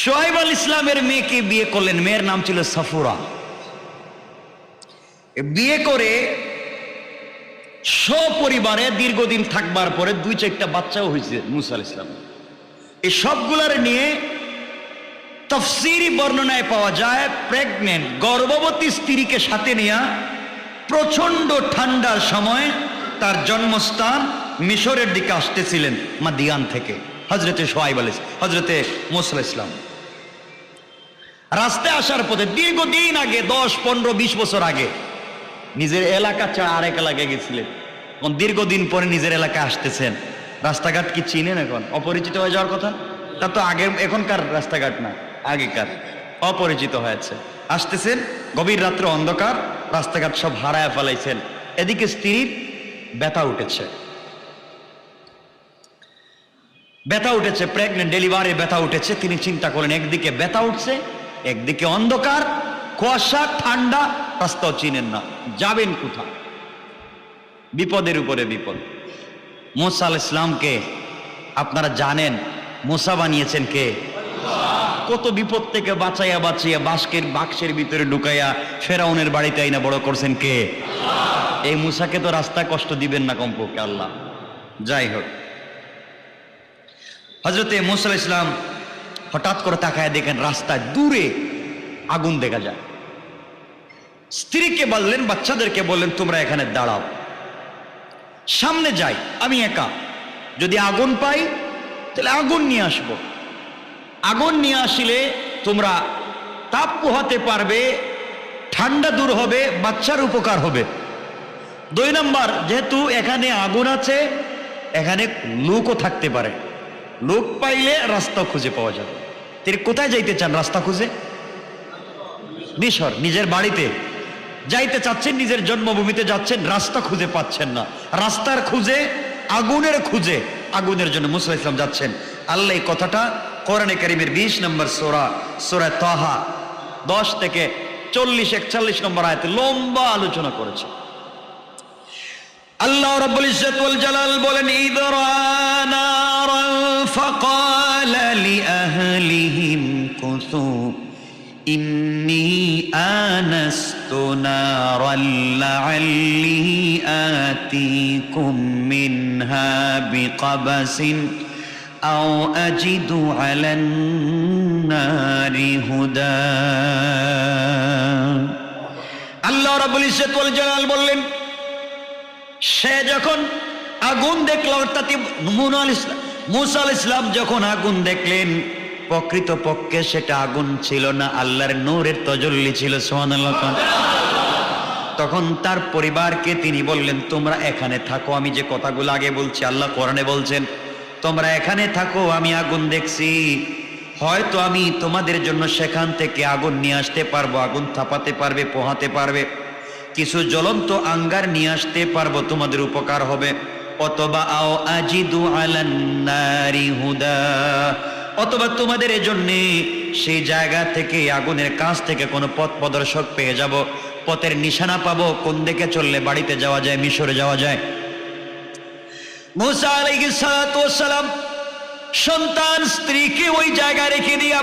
শোয়েব আলাইহিস সালামের মেয়েকে বিয়ে করলেন। মেয়ের নাম ছিল সাফুরা। বিয়ে করে সপরিবারে দীর্ঘদিন থাকবার পরে 2-4টা বাচ্চাও হয়েছে মুসা আলাইহিস সালাম। এই সবগুলার নিয়ে তাফসীরি বর্ণনায় পাওয়া যায় প্রেগনেন্ট গর্ভবতী স্ত্রীকে সাথে নিয়ে প্রচন্ড ঠান্ডার সময় তার জন্মস্থান মিশরের দিকে আসতেছিলেন মাদিয়ান থেকে হযরতে শোয়েব হযরতে মুসা আলাইহিস সালাম। রাস্তায় আসার পথে দীর্ঘদিন আগে 10, 15, 20 বছর আগে নিজের এলাকা ছাড়া আরেক এলাকায় গেছিলেন। এখন দীর্ঘদিন পরে নিজের এলাকায় আসতেছেন। রাস্তাঘাট কি চিনেন? এখন অপরিচিত হয়ে যাওয়ার কথা। তা তো আগে, এখনকার রাস্তাঘাট না, আগেকার অপরিচিত হয়েছে। আসতেছেন, গভীর রাত্রে অন্ধকার, রাস্তাঘাট সব হারায় ফেলাইছেন। এদিকে স্ত্রীর ব্যথা উঠেছে, প্রেগনেন্ট ডেলিভারি ব্যথা উঠেছে। তিনি চিন্তা করেন, একদিকে ব্যথা উঠছে, একদিকে অন্ধকার, কুয়াশা, ঠান্ডা, রাস্তাও চিনেন না, যাবেন কোথায়? বিপদের উপরে বিপদ। মুসা আলাইহিস সালামকে আপনারা জানেন মুসা বানিয়েছেন কে? কত বিপদ থেকে বাঁচাইয়া বাক্সের ভিতরে ঢুকাইয়া ফেরাউনের বাড়িতে আইনা বড় করছেন কে? এই মুসাকে তো রাস্তায় কষ্ট দিবেন না কমপক্ষে আল্লাহ। যাই হোক, হযরতে মুসা আলাইহিস সালাম হঠাৎ করে তাকায় দেখেন রাস্তায় দূরে আগুন দেখা যায়। স্ত্রীকে বললেন, বাচ্চাদেরকে বললেন, তোমরা এখানে দাঁড়াও, সামনে যাই, আমি একা, যদি আগুন পাই তাহলে আগুন নিয়ে আসবো। আগুন নিয়ে আসলে তোমরা তাপ পোহাতে পারবে, ঠান্ডা দূর হবে, বাচ্চার উপকার হবে। 2 নাম্বার, যেহেতু এখানে আগুন আছে, এখানে লোকও থাকতে পারে, লোক পাইলে রাস্তা খুঁজে পাওয়া যাবে। তিনি কোথায় যাইতে চান? রাস্তা খুঁজে মিশর, নিজের বাড়িতে যাইতে চাচ্ছেন, নিজের জন্মভূমিতে যাচ্ছেন, রাস্তা খুঁজে পাচ্ছেন না। রাস্তার খুঁজে, আগুনের খুঁজে, আগুনের জন্য মুসা আলাইহিস সালাম যাচ্ছেন। আল্লাহ এই কথাটা কোরআনে কারীমের 20 নম্বর সূরা তাহা 10 থেকে 40-41 নম্বর আয়াতে লম্বা আলোচনা করেছে। আল্লাহ রাব্বুল ইজ্জত ওয়াল জালাল বলেন, ইদরা নারান ফাকালা লিআহলিহিম কুসু ইন্নী আনাস্তু নারান লাআল্লি আতিকুম মিনহা বিকাবাসিন আও আজিদু আলান নারি হুদা। আল্লাহ রাব্বুল ইজ্জত ওয়াল জালাল বললেন, সে যখন আগুন দেখল, অর্থাৎ মুসা আলাইহিস সালাম যখন আগুন দেখলেন, প্রকৃতপক্ষে সেটা আগুন ছিল না, আল্লাহর নূরের তাজাল্লি ছিল। সুবহানাল্লাহ। তখন তার পরিবারকে তিনি বললেন, তোমরা এখানে থাকো, আমি যে কথাগুলো আগে বলছি আল্লাহ কোরআনে বলছেন, তোমরা এখানে থাকো, আমি আগুন দেখছি, হয়তো আমি তোমাদের জন্য সেখান থেকে আগুন নিয়ে আসতে পারবো, আগুন থাপাতে পারবে, পোহাতে পারবে, কিছু জ্বলন্ত আঙ্গার নিয়ে আসতে পারবো, তোমাদের উপকার হবে। অথবা আও আজিদু আলান নারি হুদা, অথবা তোমাদের জন্য সেই জায়গা থেকে, আগুনের কাছ থেকে কোনো পথ প্রদর্শক পেয়ে যাব, পথের নিশানা পাবো, কোন দিকে চললে বাড়িতে যাওয়া যায়, মিশরে যাওয়া যায়। মুসা আলাইহিস সালাতু ওয়াস সালাম সন্তান স্ত্রীকে ওই জায়গায় রেখে দিয়া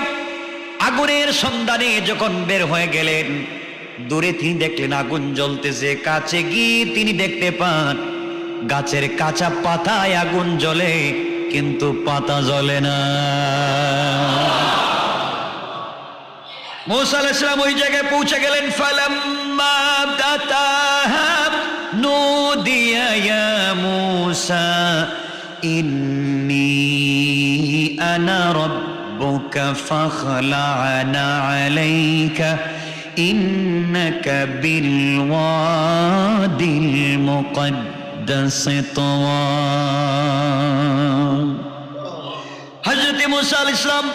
আগুনের সন্ধানে যখন বের হয়ে গেলেন, দূরে তিনি দেখলেন আগুন জ্বলতেছে। কাছে গিয়ে তিনি দেখতে পান গাছের কাঁচা পাতায় আগুন জ্বলে, কিন্তু পাতা জ্বলে না। মুসা আলাইহিস সালাম ওই জায়গায় পৌঁছে গেলেন। ফালাম্মা আতাহা নুদিয়া ইয়া মুসা ইন্নী আনা রাব্বুকা ফাখলা'না আলাইকা ইন্নাকা বিল ওয়াদিল মুকদ্দাসি তুওয়া। হযরত মুসা আলাইহিস সালাম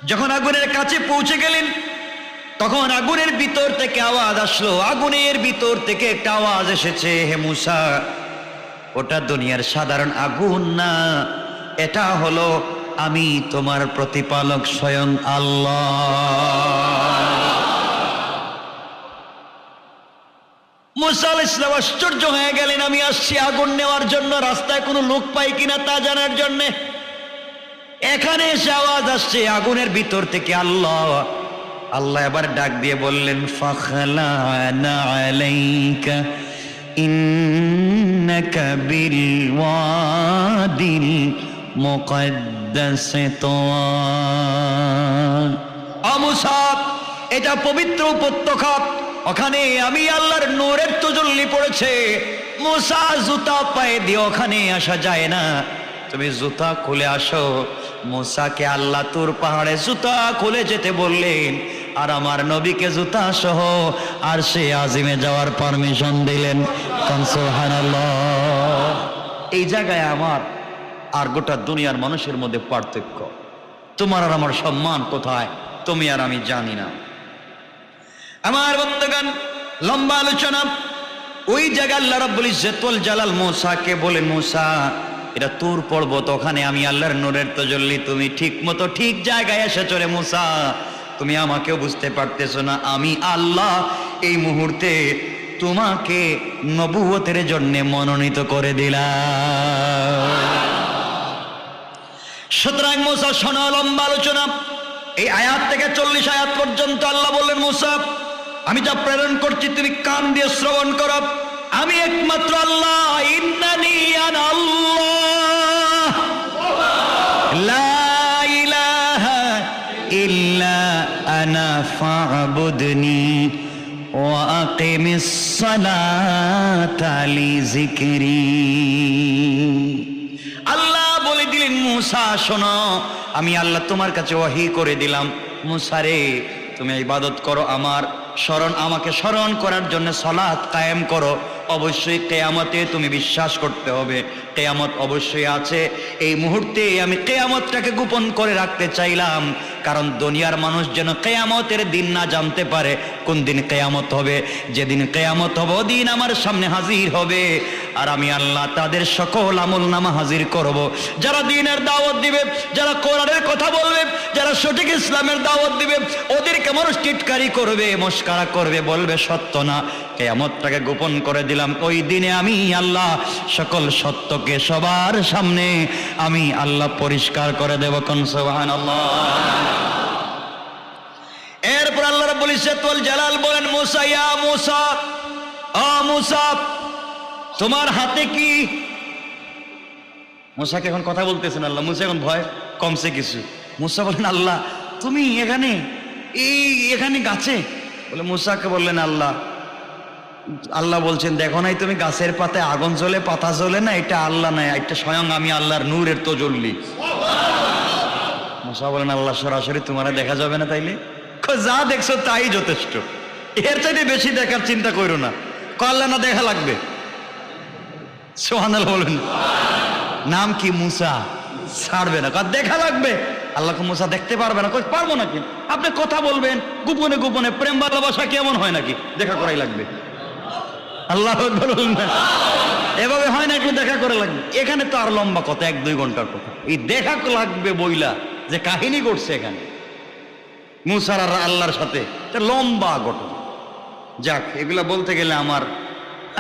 যখন আগুনের কাছে পৌঁছে গেলেন, তখন আগুনের ভিতর থেকে আওয়াজ আসলো, আগুনের ভিতর থেকে একটা আওয়াজ এসেছে, হে মুসা, ওটা দুনিয়ার সাধারণ আগুন না, এটা হলো আমি তোমার প্রতিপালক স্বয়ং আল্লাহ। মুসা আলাইহিস সালাম আশ্চর্য হয়ে গেলেন, আমি আসছি আগুন নেওয়ার জন্য, রাস্তায় কোনো লোক পাই কিনা তা জানার জন্যে। এখানে এসে আওয়াজ আসছে আগুনের ভিতর থেকে। আল্লাহ আল্লাহ এবার ডাক দিয়ে বললেন, ফাখলা'না আলাইকা ইন্নাকা বিল ওয়াদিল মুকদ্দাস তুওয়া। ও মূসা, এটা পবিত্র উপত্যকা, ওখানে আমি আল্লাহর নূরের তাজাল্লি পড়েছে। মূসা জুতা পায়ে দিয়ে ওখানে আসা যায় না, তুমি জুতা খুলে আসো। মূসাকে আল্লাহ তুর পাহাড়ে জুতা খুলে যেতে বললেন, আর আমার নবীকে জুতা সহ আর সে আজিমে যাওয়ার পারমিশন দিলেন। সুবহানাল্লাহ। এই জায়গায় আমার আর গোটা দুনিয়ার মানুষের মধ্যে পার্থক্য। তোমার আর আমার সম্মান কোথায় তুমি আর আমি জানি না। আমার বন্ধুগণ, লম্বা আলোচনা। ওই জায়গায় আল্লাহ রাব্বুল ইজ্জত ওয়াল জালাল মূসাকে বলেন, মূসা এটা তুর পর্বত, ওখানে আমি আল্লাহর নূরের তাজাল্লি, তুমি ঠিক মতো ঠিক জায়গায় এসেছো রে মূসা। তুমি আমাকেও বুঝতে পারতেছো না, আমি আল্লাহ এই মুহূর্তে তোমাকে নবুয়তের জন্য মনোনীত করে দিলাম। সুতরাং মূসা শোনো, লম্বা আলোচনা। এই আয়াত থেকে 40 আয়াত পর্যন্ত আল্লাহ বললেন, মূসা আমি যা প্রেরণ করছি তুমি কান দিয়ে শ্রবণ করো। আমি একমাত্র আল্লাহ, ইন্নানি আনা আল্লাহ লা ইলাহা ইল্লা আনা ফা'বুদনি ওয়া আকিমিস সালাতা লিযিকরি। আল্লাহ বলে দিলেন, মূসা শোনো, আমি আল্লাহ তোমার কাছে ওহী করে দিলাম, মূসা রে তুমি ইবাদত করো, আমার স্মরণ, আমাকে স্মরণ করার জন্য সালাত কায়েম করো। অবশ্যই কিয়ামতে তুমি বিশ্বাস করতে হবে, কিয়ামত অবশ্যই আছে। এই মুহূর্তে আমি কিয়ামতটাকে গোপন করে রাখতে চাইলাম, কারণ দুনিয়ার মানুষ যেন কিয়ামতের দিন না জানতে পারে কোন দিন কিয়ামত হবে। যেদিন কিয়ামত হবে ওদিন আমার সামনে হাজির হবে, আর আমি আল্লাহ তাদের সকল আমলনামা হাজির করব। যারা দ্বীনের দাওয়াত দিবে, যারা কোরআনের কথা বলবে, যারা সঠিক ইসলামের দাওয়াত দিবে, ওদেরকে মানুষ টিটকারি করবে, মস্কারা করবে, বলবে সত্য না। কিয়ামতটাকে গোপন করে দিলাম। ওই দিনে আমি আল্লাহ সকল সত্যকে সবার সামনে আমি আল্লাহ পরিষ্কার করে দেব। কোন সুবহানাল্লাহ। এরপর আল্লাহ রাব্বুল ইজ্জত ওয়াল জালাল বলেন, মূসা, ইয়া মূসা, ও মূসা তোমার হাতে কি? মূসাকে এখন কথা বলতেছেন আল্লাহ, মূসা এখন ভয় কমছে কিছু। মূসা বলেন, আল্লাহ তুমি এখানে, এখানে গাছে? বলে মূসাকে বললেন, আল্লাহ বলছেন, দেখো নাই তুমি গাছের পাতায় আগুন জ্বলে, পাতা জ্বলে না, এটা আল্লাহ নাই, এটা স্বয়ং আমি আল্লাহর নূরের তাজাল্লি। মূসা বলেন, আল্লাহ সরাসরি তোমারে দেখা যাবে না? তাইলে যা দেখছো তাই যথেষ্ট, এর চাইতে বেশি দেখার চিন্তা করো না। আল্লাহ না দেখা লাগবে? সুবহানাল্লাহ বলেন। নাম কি? মূসা। ছাড়বে না, দেখা লাগবে। আল্লাহকে মূসা দেখতে পারবে না? পারবো নাকি? আপনি কথা বলবেন গোপনে গোপনে, প্রেম ভালোবাসা কেমন হয় নাকি? দেখা করাই লাগবে। আল্লাহ বলুন না, এভাবে হয় না, একটু দেখা করে লাগবে। এখানে তো আর লম্বা কথা, 1-2 ঘন্টার কথা। এই দেখা লাগবে বইলা যে কাহিনী করছে এখানে মূসার আর আল্লাহর সাথে, লম্বা ঘটনা। যাক, এগুলা বলতে গেলে আমার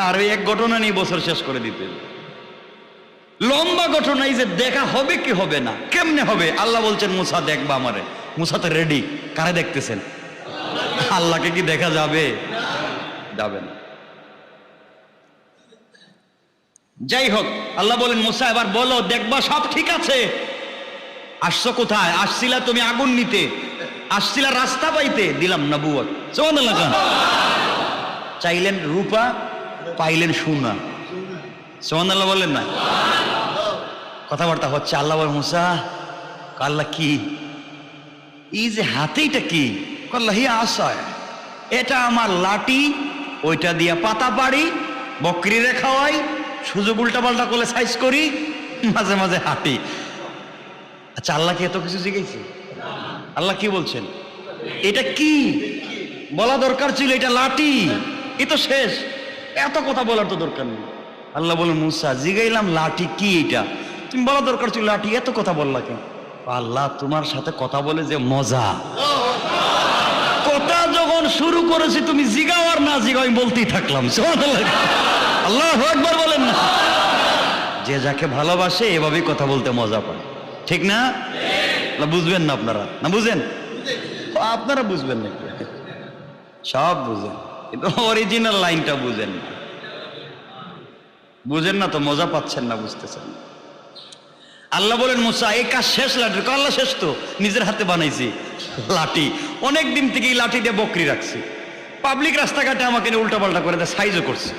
আর ওই এক ঘটনা নিয়ে বছর শেষ করে দিতে। লম্বা ঘটনা, এই যে দেখা হবে কি হবে না, কেমনে হবে? আল্লাহ বলছেন, মূসা দেখবা আমারে। মূসা তো রেডি। কারে দেখতেছেন? আল্লাহকে কি দেখা যাবে? যাবে না। যাই হোক, আল্লাহ বলেন, মূসা এবার বলো, দেখবা সব ঠিক আছে? আসছো কোথায়? আসছিলা তুমি আগুন নিতে, আসছিলা রাস্তা পাইতে, দিলাম নবুয়ত। সুবহানাল্লাহ। চাইলেন রূপা, পাইলেন সোনা। সুবহানাল্লাহ বলেন না? কথাবার্তা হচ্ছে। আল্লাহ বলেন, মূসা, আল্লাহ কি এই যে হাতে, এটা কি? আল্লাহ, হি আসায়, এটা আমার লাঠি, ওইটা দিয়া পাতা পাড়ি, বকরিরে খাওয়াই, সুযোগ উল্টা পাল্টা করলে সাইজ করি, মাঝে মাঝে হাঁটি। আচ্ছা, আল্লাহকে এত কিছু জিজ্ঞেস? আল্লাহ কি বলছেন? এটা কি বলা দরকার ছিল? এটা লাঠি, এ তো শেষ, এত কথা বলার তো দরকার নেই। আল্লাহ বলেন, মূসা জিগাইলাম লাঠি কি এটা, তুমি বলা দরকার ছিল লাঠি, এত কথা বললা কেন? আল্লাহ, তোমার সাথে কথা বলে যে মজা, কথা যখন শুরু করেছি তুমি জিগাও আর না জিগাও, আমি বলতেই থাকলাম। আল্লাহু আকবার বলেন না? যে যাকে ভালোবাসে এভাবেই কথা বলতে মজা পায়। ঠিক না? বুঝবেন না আপনারা? না বুঝেন? আপনারা বুঝবেন নাকি? সব বুঝেন, কিন্তু অরিজিনাল লাইনটা বুঝেন না। বুঝেন না তো মজা পাচ্ছেন না, বুঝতেছেন না। আল্লাহ বলেন মুসা এই কাজ শেষ লাঠির। আল্লাহ শেষ তো, নিজের হাতে বানাইছি লাঠি। অনেক দিন থেকে এই লাঠি দিয়ে বকরি রাখছি, পাবলিক রাস্তাঘাটে আমাকে উল্টা পাল্টা করে দেয়, সাইজও করছে।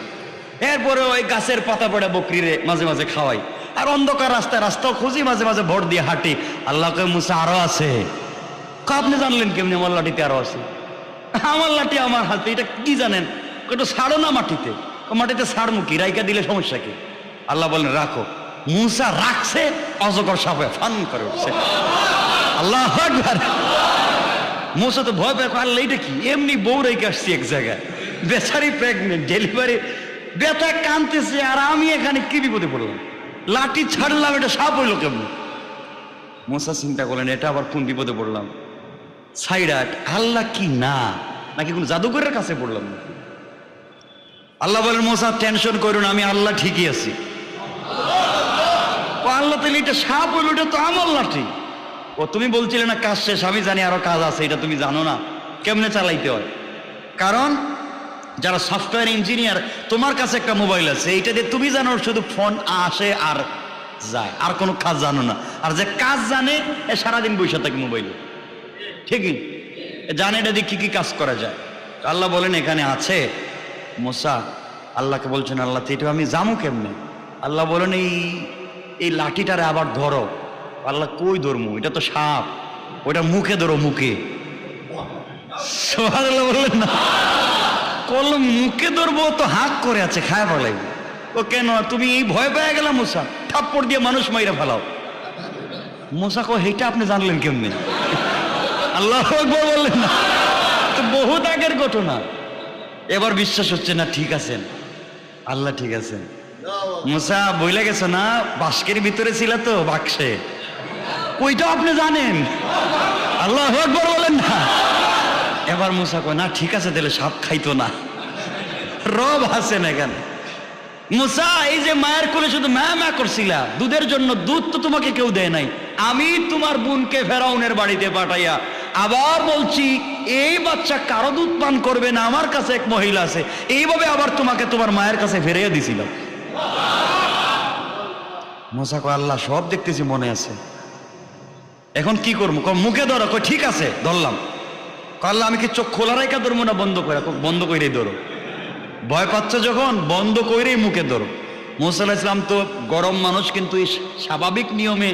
এরপরে ওই গাছের পাতা পড়া বকরিরে মাঝে মাঝে খাওয়াই, আর অন্ধকার রাস্তাও খুঁজি, মাঝে মাঝে ভোট দিয়ে হাঁটি। আল্লাহকে মুসা আরো আছে। আপনি জানলেন কেমনি আমার লাঠিতে আরো আছে? আমার লাঠি আমার হাতে, এটা কি জানেন? একটু ছাড়ো না মাটিতে। মাটিতে ছাড়মু কি, রাইকা দিলে সমস্যা কি? আল্লাহ বলেন রাখো। মুসা রাখছে, অজগর সাপে ফান করে উঠছে। আল্লাহু আকবার। মুসা তো ভয় পেয়ে, আল্লাহ এটা কি? এমনি বউ রেখে আসছি এক জায়গায়, বেচারি প্রেগনেন্ট, ডেলিভারি, ব্যথা কানতেছে, আর আমি এখানে কি বিপদে পড়লাম? লাঠি ছাড়লাম, এটা সাপ হইলো কেমন? মুসা চিন্তা করলেন এটা আবার কোন বিপদে পড়লাম। সাইডাট আল্লাহ কি না, নাকি কোন জাদুঘরের কাছে পড়লাম? আল্লাহ বলেন মুসা টেনশন করুন, আমি আল্লাহ ঠিকই আছি। আল্লাহ তাহলে এটা সাপ হইল, এটা তো আমার লাঠি। ও তুমি বলছিলে না কাজ শেষ? আমি জানি আরো কাজ আছে, এটা তুমি জানো না কেমনে চালাইতে হয়। কারণ যারা সফটওয়্যার ইঞ্জিনিয়ার, তোমার কাছে একটা মোবাইল আছে, এইটা দিয়ে তুমি জানো শুধু ফোন আসে আর যায়, আর কোনো কাজ জানো না। আর যে কাজ জানে এ সারাদিন বসে থাকে মোবাইলে, ঠিকই জানে এটা দিয়ে কি কি কাজ করা যায়। আল্লাহ বলেন এখানে আছে। মুসা আল্লাহকে বলছেন আল্লাহ তো এটা আমি জামু কেমনে? আল্লাহ বলেন এই লাঠিটারে আবার ধরো। আল্লাহ কই ধরমু? এটা তো সাপ, ওটা মুখে ধরো, মুখে। সুবহানাল্লাহ বললেন না? কলম মুখে ধরবো তো হাত করে আছে, খায় ফেলাই। ও কেন তুমি এই ভয় পেয়ে গেলাম মুসা, থাপ্পড় দিয়ে মানুষ মাইরা ফেলাও। মুসা কো এইটা আপনি জানলেন কেমনে? আল্লাহু আকবার বললেন না? তো বহুত আগের ঘটনা, এবার বিশ্বাস হচ্ছে না। ঠিক আছেন? আল্লাহ ঠিক আছেন। মুসা বইলে গেছে না, বাস্কের ভিতরে ছিল তো, বাক্সে। ওইটা আপনি জানেন? আল্লাহু আকবার বলেন না? এবার মুসা কয় না ঠিক আছে, তাহলে সাপ খাইতো না। রব হাসেন এখানে। মুসা এই যে মায়ের কোলে শুধু মা করছিলা, দুধের জন্য দুধ তো তোমাকে কেউ দেয় নাই। আমি তোমার বোনকে ফেরাউনের বাড়িতে পাঠাইয়া আবার বলছি এই বাচ্চা কারো দুধ পান করবে না, আমার কাছে এক মহিলা আছে, এইভাবে আবার তোমাকে তোমার মায়ের কাছে ফিরিয়ে দিছিলাম। মুসা কয় আল্লাহ সব দেখতেছি, মনে আছে, এখন কি করবো? মুখে ধরো। কই ঠিক আছে ধরলাম। আল্লাহ আমি কি চোখ খোলা রাখা ধরবো না বন্ধ করে? বন্ধ করেই ধরো। ভয় পাচ্ছ যখন, বন্ধ করেই মুখে ধরো। মুসা আলাইহিস সালাম তো গরম মানুষ, কিন্তু এই স্বাভাবিক নিয়মে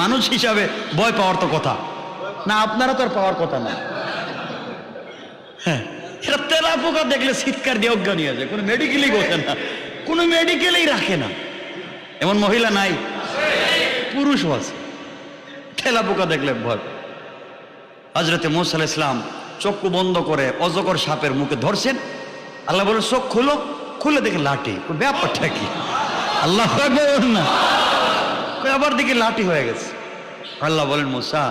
মানুষ হিসাবে ভয় পাওয়ার তো কথা না, আপনারা তো আর পাওয়ার কথা না। হ্যাঁ, এটা তেলা পোকা দেখলে চিৎকার দিয়ে অজ্ঞান হয়ে যায়, কোনো মেডিকেলই বসে না, কোনো মেডিকেলেই রাখে না। এমন মহিলা নাই? পুরুষও আছে, তেলা পোকা দেখলে ভয়। হযরতে মুসা আলাইহিস সালাম চক্ষু বন্ধ করে অজগর সাপের মুখে ধরছেন। আল্লাহ বলে চোখ খুলো, খুলে দেখে লাঠি। ব্যাপারটা কি? আল্লাহ না, আবার দেখি লাঠি হয়ে গেছে। আল্লাহ বলেন মুসা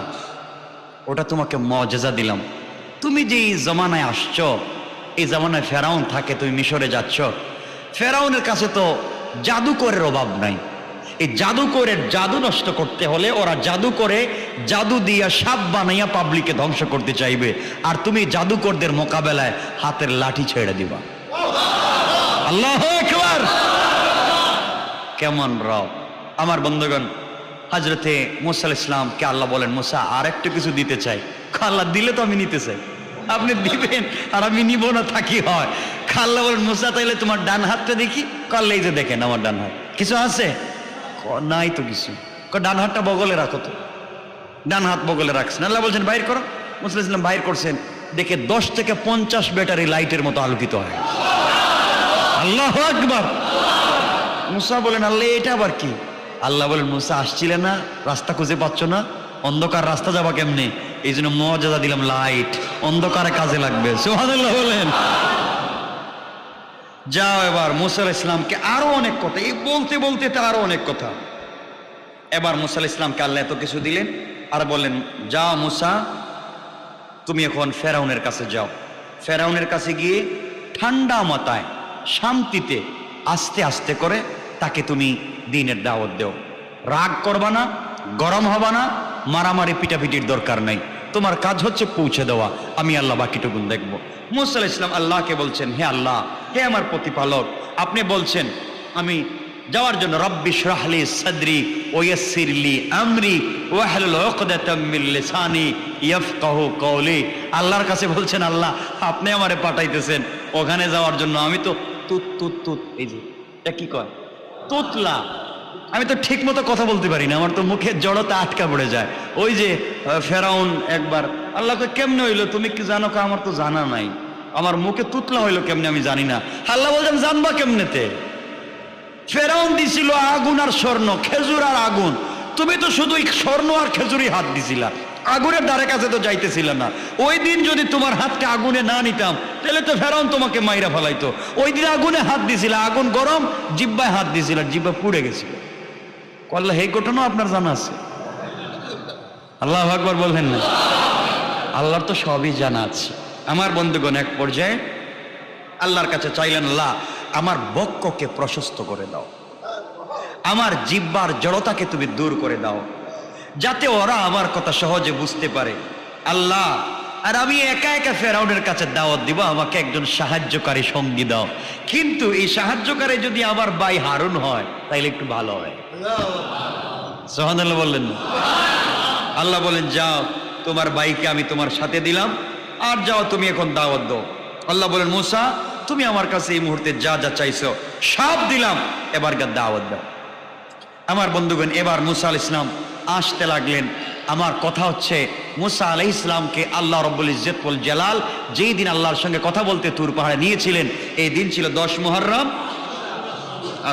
ওটা তোমাকে মুআজিজা দিলাম। তুমি যে জমানায় আসছো, এই জমানায় ফেরাউন থাকে, তুমি মিশরে যাচ্ছ, ফেরাউনের কাছে তো জাদুকরের অভাব নাই। এই জাদুকরের জাদু নষ্ট করতে হলে ওরা জাদু করে, জাদু দিয়া সাপ বানাইয়া পাবলিককে ধ্বংস করতে চাইবে, আর তুমি জাদুকরদের মোকাবেলায় হাতের লাঠি ছেড়ে দিবা। আল্লাহু আকবার! কেমন রব! আমার বন্ধুগণ, হযরতে মুসা আলাইহিস সালামকে আল্লাহ বলেন মুসা আর একটু কিছু দিতে চাই। আল্লাহ দিলে তো আমি নিতে চাই, আপনি দিবেন আর আমি নিব না, থাকি হয়। আল্লাহ বলেন মুসা তাইলে তোমার ডান হাতটা দেখি। কাল্লা এই যে দেখেন আমার ডান হাত, কিছু আছে? নাই তো কিছু। ডান হাতটা বগলে রাখো তো। ডান হাত বগলে রাখছেন। আল্লাহ বলছেন বাইর করো। মুসা আলাইহিস সালাম বাইর করছেন, দেখে 10 থেকে 50 ব্যাটারি লাইটের মতো আলোকিত হয়। আল্লাহু আকবার! মুসা বলেন আল্লাহ এটা আবার কি? আল্লাহ বলেন মুসা আসছিলে না, রাস্তা খুঁজে পাচ্ছ না, অন্ধকার রাস্তা যাবা কেমনে? এই জন্য মুআজিজা দিলাম, লাইট, অন্ধকারে কাজে লাগবে। সুবহানাল্লাহ বলেন। যাও এবার। মুসা আলাইহিস সালামকে আরো অনেক কথা, এই বলতে বলতে তো আরো অনেক কথা। এবার মুসা আলাইহিস সালামকে আল্লাহ এত কিছু দিলেন, আর বললেন যাও মুসা তুমি এখন ফেরাউনের কাছে যাও। ফেরাউনের কাছে গিয়ে ঠান্ডা মাথায়, শান্তিতে, আস্তে আস্তে করে তাকে তুমি দ্বীনের দাওয়াত দাও। রাগ করবা না, গরম হবা না, মারামারি পিটাপিটির দরকার নাই, তোমার কাজ হচ্ছে পৌঁছে দেওয়া, আমি আল্লাহ বাকিটুকুন দেখবো। মুসা আলাইহিস সালাম আল্লাহকে বলছেন, হে আল্লাহ, হে আমার প্রতিপালক, আপনি বলছেন আমি যাওয়ার জন্য, রব্বি ইশরাহ লি সাদরি ওয়া ইয়াসসির লি আমরি ওয়াহলুল উকদাতাম মিন লিসানি ইয়াফকাহু কওলি। আল্লাহর কাছে বলছেন, আল্লাহ আপনি আমারে পাঠাইতেছেন ওখানে যাওয়ার জন্য, আমি তো তুত তুত তুত, এই যে এটা কি কয়, তুতলা, আমি তো ঠিক মতো কথা বলতে পারি না, আমার তো মুখের জড়তা আটকা পড়ে যায়। ওই যে ফেরাউন একবার আল্লাহকে, কেমনে হইলো তুমি কি জানো? আমার তো জানা নাই, আমার মুখে তুতলা হইলো কেমনে আমি জানি না। আল্লাহ বলছেন, জানবা কেমনেতে? ফেরাউন দিছিল আগুন আর স্বর্ণ, খেজুর আর আগুন, তুমি তো শুধু স্বর্ণ আর খেজুরই হাত দিছিলা, আগুনের দ্বারে কাছে তো যাইতেছিল না। ওই দিন যদি তোমার হাতকে আগুনে না নিতাম তাহলে তো ফেরাউন তোমাকে মাইরা ফেলাইতো। ওই দিন আগুনে হাত দিছিল, আগুন গরম, জিব্বায় হাত দিছিল, জিব্বা পুড়ে গেছিল। আল্লাহ এই ঘটনা আপনার জানা আছে? আল্লাহু আকবার বলবেন না? আল্লাহর তো সবই জানা আছে। আমার বন্ধুগণ, এক পর্যায়ে আল্লাহর কাছে চাইলেন, আল্লাহ আমার বক্ষকে প্রশস্ত করে দাও, আমার জিহ্বার জড়তাকে তুমি দূর করে দাও, যাতে ওরা আমার কথা সহজে বুঝতে পারে। আল্লাহ, আর আমি একা একা ফেরাউনের কাছে দাওয়াত দিব, আমাকে একজন সাহায্যকারী সঙ্গী দাও, কিন্তু এই সাহায্যকারী যদি আমার ভাই হারুন হয় তাইলে একটু ভালো হয়। সুবহানাল্লাহ বললেন না? আল্লাহ বলেন, যাও তোমার ভাইকে আমি তোমার সাথে দিলাম, আর যাও তুমি এখন দাওয়াত দাও। আল্লাহ বলেন, মুসা তুমি আমার কাছে এই মুহূর্তে যা যা চাইছো সব দিলাম, এবার দাওয়াত দাও। আমার বন্ধুগণ, এবার মুসা আলাইহিস সালাম আসতে লাগলেন। আমার কথা হচ্ছে, মুসা আলাইহিস সালামকে আল্লাহ রব্বুল ইজ্জত ওয়াল জালাল যেই দিন আল্লাহর সঙ্গে কথা বলতে তুর পাহাড়ে নিয়েছিলেন, এই দিন ছিল 10 মুহররম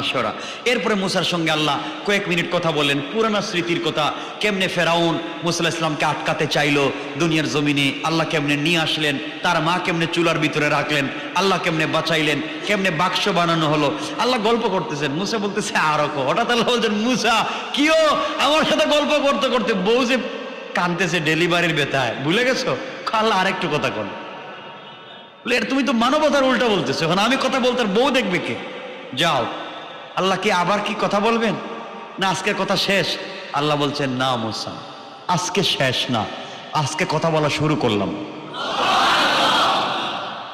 আশুরা। এরপরে মুসার সঙ্গে আল্লাহ কয়েক মিনিট কথা বললেন, পুরানা স্মৃতির কথা, কেমনে ফেরাউন মুসা আলাইহিস সালামকে আটকাতে চাইলো দুনিয়ার জমিনে, আল্লাহ কেমনে নিয়ে আসলেন, তার মা কেমনে চুলার ভিতরে রাখলেন, আল্লাহ কেমনে বাঁচাইলেন, কেমনে বাক্স বানানো হলো, আল্লাহ গল্প করতেছেন। মুসা বলতেছে আরো কো। হঠাৎ আল্লাহ বলছেন, মুসা কিও আমার সাথে গল্প করতে করতে বউ যে কাঁদতেছে ডেলিভারির ব্যথায়, ভুলে গেছো? আল্লাহ আরেকটু কথা কন। তুমি তো মানবতার উল্টা বলতেছো, এখন আমি কথা বলতে বউ দেখবে কে? যাও। আল্লাহ কি আবার কি কথা বলবেন? না আজকের কথা শেষ? আল্লাহ বলছেন, না মুসা, আজকে শেষ না, আজকে কথা বলা শুরু করলাম,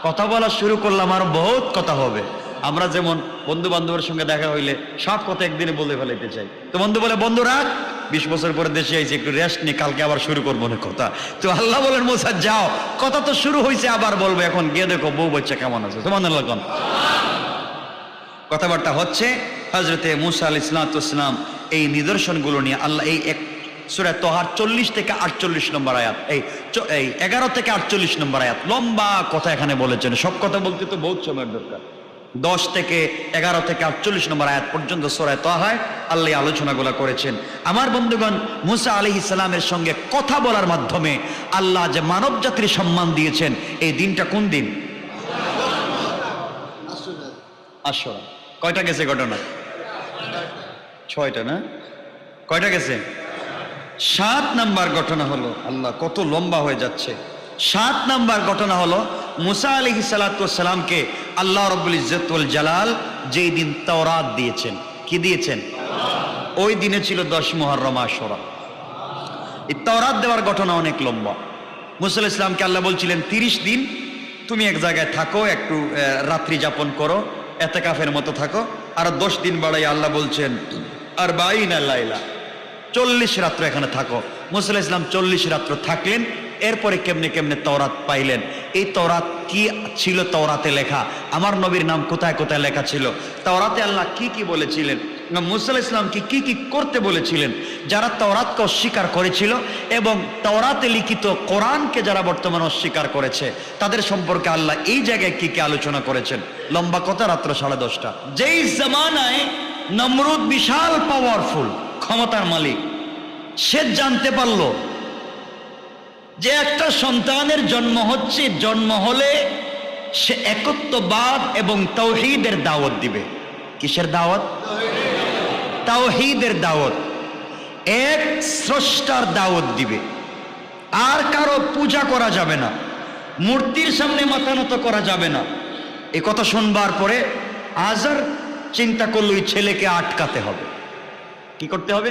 কথা বলা শুরু করলাম, আর বহুত কথা হবে। আমরা যেমন বন্ধু বান্ধবের সঙ্গে দেখা হইলে সব কথা একদিনে বলে ফেলাইতে চাই, তো বন্ধু বলে, বন্ধু রাখ, 20 বছর পরে দেশে আইছি, একটু রেস্ট নি, কালকে আবার শুরু করবো না কথা। তো আল্লাহ বলেন, মুসা যাও, কথা তো শুরু হয়েছে, আবার বলবো, এখন গিয়ে দেখো বউ বাচ্চা কেমন আছে। সুবহানাল্লাহ। কথাবার্তা হচ্ছে। হযরতে মুসা আলাইহিস সালাম এই নিদর্শনগুলো নিয়ে আল্লাহ এই এক সূরা তাহার 40 থেকে 48 নম্বর আয়াত, এই 11 থেকে 48 নম্বর আয়াত, লম্বা কথা এখানে বলেছেন। সব কথা বলতে তো বহুত সময়ের দরকার। 10 থেকে 11 থেকে 48 নম্বর আয়াত পর্যন্ত সূরা তাহায় আল্লাহ আলোচনাগুলো করেছেন। আমার বন্ধুগণ, মুসা আলাইহিস সালামের সঙ্গে কথা বলার মাধ্যমে আল্লাহ যে মানব জাতির সম্মান দিয়েছেন, এই দিনটা কোন দিন? আশুরা। কয়টা গেছে ঘটনা? 6টা না? কয়টা গেছে? 7 নাম্বার ঘটনা হলো, আল্লাহ কত লম্বা হয়ে যাচ্ছে। 7 নাম্বার ঘটনা হলো, মুসা আলাইহিস সালামকে আল্লাহ রাব্বুল ইজ্জত ওয়াল জালাল যেই দিন তাওরাত দিয়েছেন। কি দিয়েছেন? ওই দিনে ছিল 10 মুহররম আশুরা। এই তাওরাত দেওয়ার ঘটনা অনেক লম্বা। মুসা আলাইহিস সালামকে আল্লাহ বলছিলেন, 30 দিন তুমি এক জায়গায় থাকো, একটু রাত্রি যাপন করো, এতেকাফের মতো থাকো। আর 10 দিন বাড়াই আল্লাহ বলছেন, আর 22 লাইলা, 40 রাত্র এখানে থাকো। মুসা আলাইহিস সালাম 40 রাত্র থাকলেন। এরপরে কেমনে কেমনে তাওরাত পাইলেন, এই তাওরাত কি ছিল, তাওরাতে লেখা, আমার নবীর নাম কোথায় কোথায় লেখা ছিল, তাওরাতে আল্লাহ কি কি বলেছিলেন, মুসা আলাইহিস সালামকে কি কি করতে বলেছিলেন, যারা তাওরাতকে অস্বীকার করেছিল এবং তাওরাতে লিখিত কোরআনকে যারা বর্তমানে অস্বীকার করেছে, তাদের সম্পর্কে আল্লাহ এই জায়গায় কি কি আলোচনা করেছেন। লম্বা কথা, রাত্র 10:30। যেই জামানায় নমরুদ বিশাল পাওয়ারফুল, ক্ষমতার মালিক, সে জানতে পারলো যে একটা সন্তানের জন্ম হচ্ছে, জন্ম হলে সে একত্ববাদ এবং তাওহীদের দাওয়াত দিবে। কিসের দাওয়াত? তাওহীদের দাওয়াত, এক স্রষ্টার দাওয়াত দিবে। আর কারো পূজা করা যাবে না, মূর্তির সামনে মাথা নত করা যাবে না। এই কথা শুনবার পরে আজার চিন্তা করলো, এই ছেলেকে আটকাতে হবে। কি করতে হবে?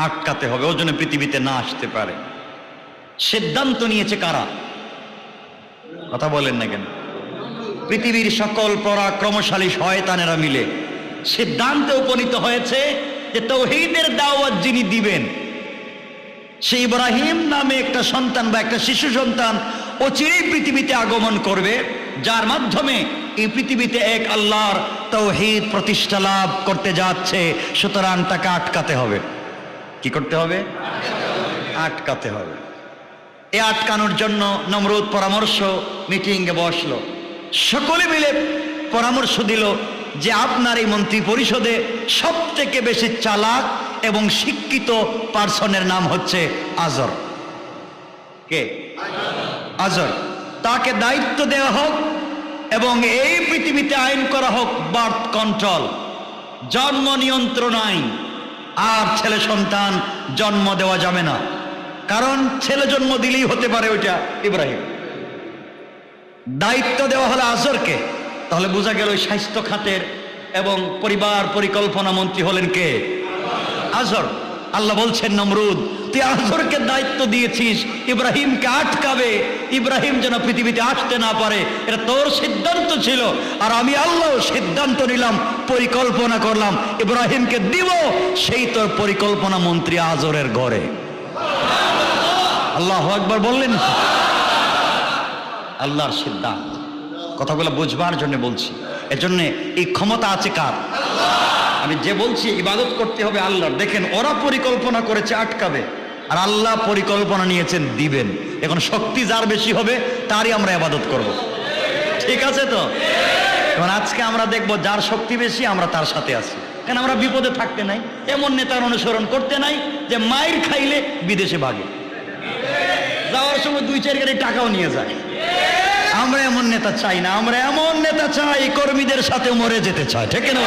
আটকাতে হবে, ও জন্য পৃথিবীতে না আসতে পারে। সিদ্ধান্ত নিয়েছে কারা? কথা বলেন না কেন? পৃথিবীর সকল পরাক্রমশালী শয়তানেরা মিলে সিদ্ধান্তে উপনীত হয়েছে যে তাওহীদের দাওয়াত যিনি দিবেন, সেই ইব্রাহিম নামে একটা সন্তান বা একটা শিশু সন্তান অচিরেই পৃথিবীতে আগমন করবে, যার মাধ্যমে এই পৃথিবীতে এক আল্লাহর তাওহীদ প্রতিষ্ঠা লাভ করতে যাচ্ছে। সুতরাং তাকে আটকাতে হবে। কি করতে হবে? আটকাতে হবে। এই আটকানোর জন্য নমরুদ পরামর্শ মিটিংয়ে বসলো। সকলে মিলে পরামর্শ দিল যে আপনার এই মন্ত্রী পরিষদে সব থেকে বেশি চালাক এবং শিক্ষিত পার্সনের নাম হচ্ছে আজর। কে? আজর। তাকে দায়িত্ব দেওয়া হোক এবং এই পৃথিবীতে আইন করা হোক বার্থ কন্ট্রোল, জন্ম নিয়ন্ত্রণ আইন। আর ছেলে সন্তান জন্ম দেওয়া যাবে না, কারণ ছেলে জন্ম দিলেই হতে পারে ওইটা ইব্রাহিম। দায়িত্ব দেওয়া হলো আজরকে। তাহলে বোঝা গেল ওই স্বাস্থ্য খাতের এবং পরিবার পরিকল্পনা মন্ত্রী হলেন কে? আজর। আল্লাহ বলছেন, নমরুদ তুই আজরকে দায়িত্ব দিয়েছিস ইব্রাহিমকে আটকাবে, ইব্রাহিম যেন পৃথিবীতে আসতে না পারে, এটা তোর সিদ্ধান্ত ছিল। আর আমি আল্লাহ সিদ্ধান্ত নিলাম, পরিকল্পনা করলাম ইব্রাহিমকে দিব সেই তোর পরিকল্পনা মন্ত্রী আজরের ঘরে। আল্লাহু আকবার বললেন। আল্লাহর সিদ্ধান্ত, কথাগুলো বুঝবার জন্য বলছি। এজন্য এই ক্ষমতা আছে কার? আমি যে বলছি ইবাদত করতে হবে আল্লাহর। দেখেন ওরা পরিকল্পনা করেছে আটকাবে, আর আল্লাহ পরিকল্পনা নিয়েছেন দিবেন। এখন শক্তি যার বেশি হবে তারই আমরা ইবাদত করব। ঠিক আছে তো? এখন আজকে আমরা দেখব যার শক্তি বেশি আমরা তার সাথে আছি। কেন? আমরা বিপদে থাকতে নাই, এমন নেতার অনুসরণ করতে নাই যে মাইর খাইলে বিদেশে ভাগে, যাওয়ার সময় 2-4 গাড়ি টাকাও নিয়ে যায়। আমরা এমন নেতা চাই না, আমরা এমন নেতা চাই কর্মীদের সাথে মরে যেতে চাই। ঠিক না?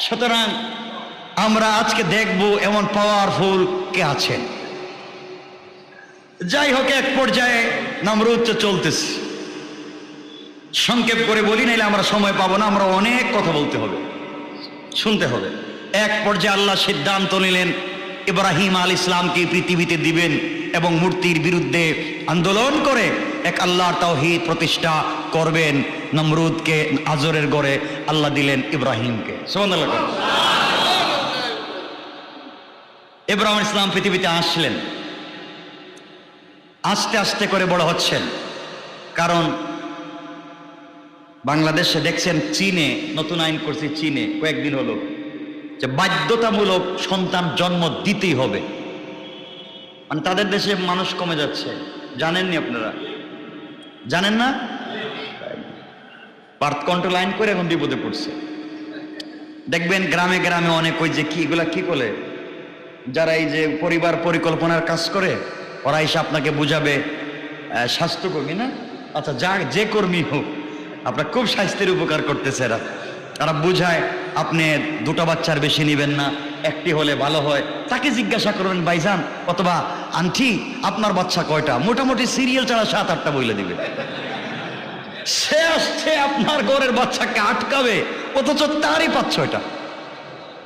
সুতরাং আমরা আজকে দেখব এমন পাওয়ারফুল কে আছেন। যাই হোক, এক পর্যায়ে নমরুদ চলতেছে। সংক্ষেপ করে বলি, নাইলে আমরা সময় পাবো না, আমরা অনেক কথা বলতে হবে, শুনতে হবে। এক পর্যায়ে আল্লাহ সিদ্ধান্ত নিলেন ইব্রাহিম আলাইহিস সালামকে পৃথিবীতে দিবেন এবং মূর্তির বিরুদ্ধে আন্দোলন করে এক আল্লাহর তাওহীদ প্রতিষ্ঠা করবেন। নমরুদকে আজরের ঘরে আল্লাহ দিলেন ইব্রাহিমকে। সুবহানাল্লাহ। ইব্রাহিম আলাইহিস সালাম পৃথিবীতে আসলেন, আস্তে আস্তে করে বড় হচ্ছেন। কারণ বাংলাদেশে দেখছেন, চীনে নতুন আইন করছে, চীনে কয়েকদিন হলো, যে বাধ্যতামূলক সন্তান জন্ম দিতেই হবে। মানে তাদের দেশে মানুষ কমে যাচ্ছে, জানেননি আপনারা? জানেন না? বার্থ কন্ট্রোল আইন করে এখন বিপদে পড়ছে। দেখবেন গ্রামে গ্রামে অনেক ওই যে কি এগুলা কি বলে, যারা এই যে পরিবার পরিকল্পনার কাজ করে, ওরা এসে আপনাকে বুঝাবে, স্বাস্থ্যকর্মী না, আচ্ছা যা যে কর্মী হোক, আপনার খুব স্বাস্থ্যের উপকার করতেছে এরা। তারা বুঝায় আপনি 2টা বাচ্চার বেশি নেবেন না, একটি হলে ভালো হয়। তাকে জিজ্ঞাসা করবেন, ভাইজান অথবা আন্টি আপনার বাচ্চা কয়টা? মোটামুটি সিরিয়াল ছাড়া 7-8টা বলে দিবে। সে আসছে আপনার ঘরের বাচ্চাকে আটকাবে, অথচ তারই 5-6টা।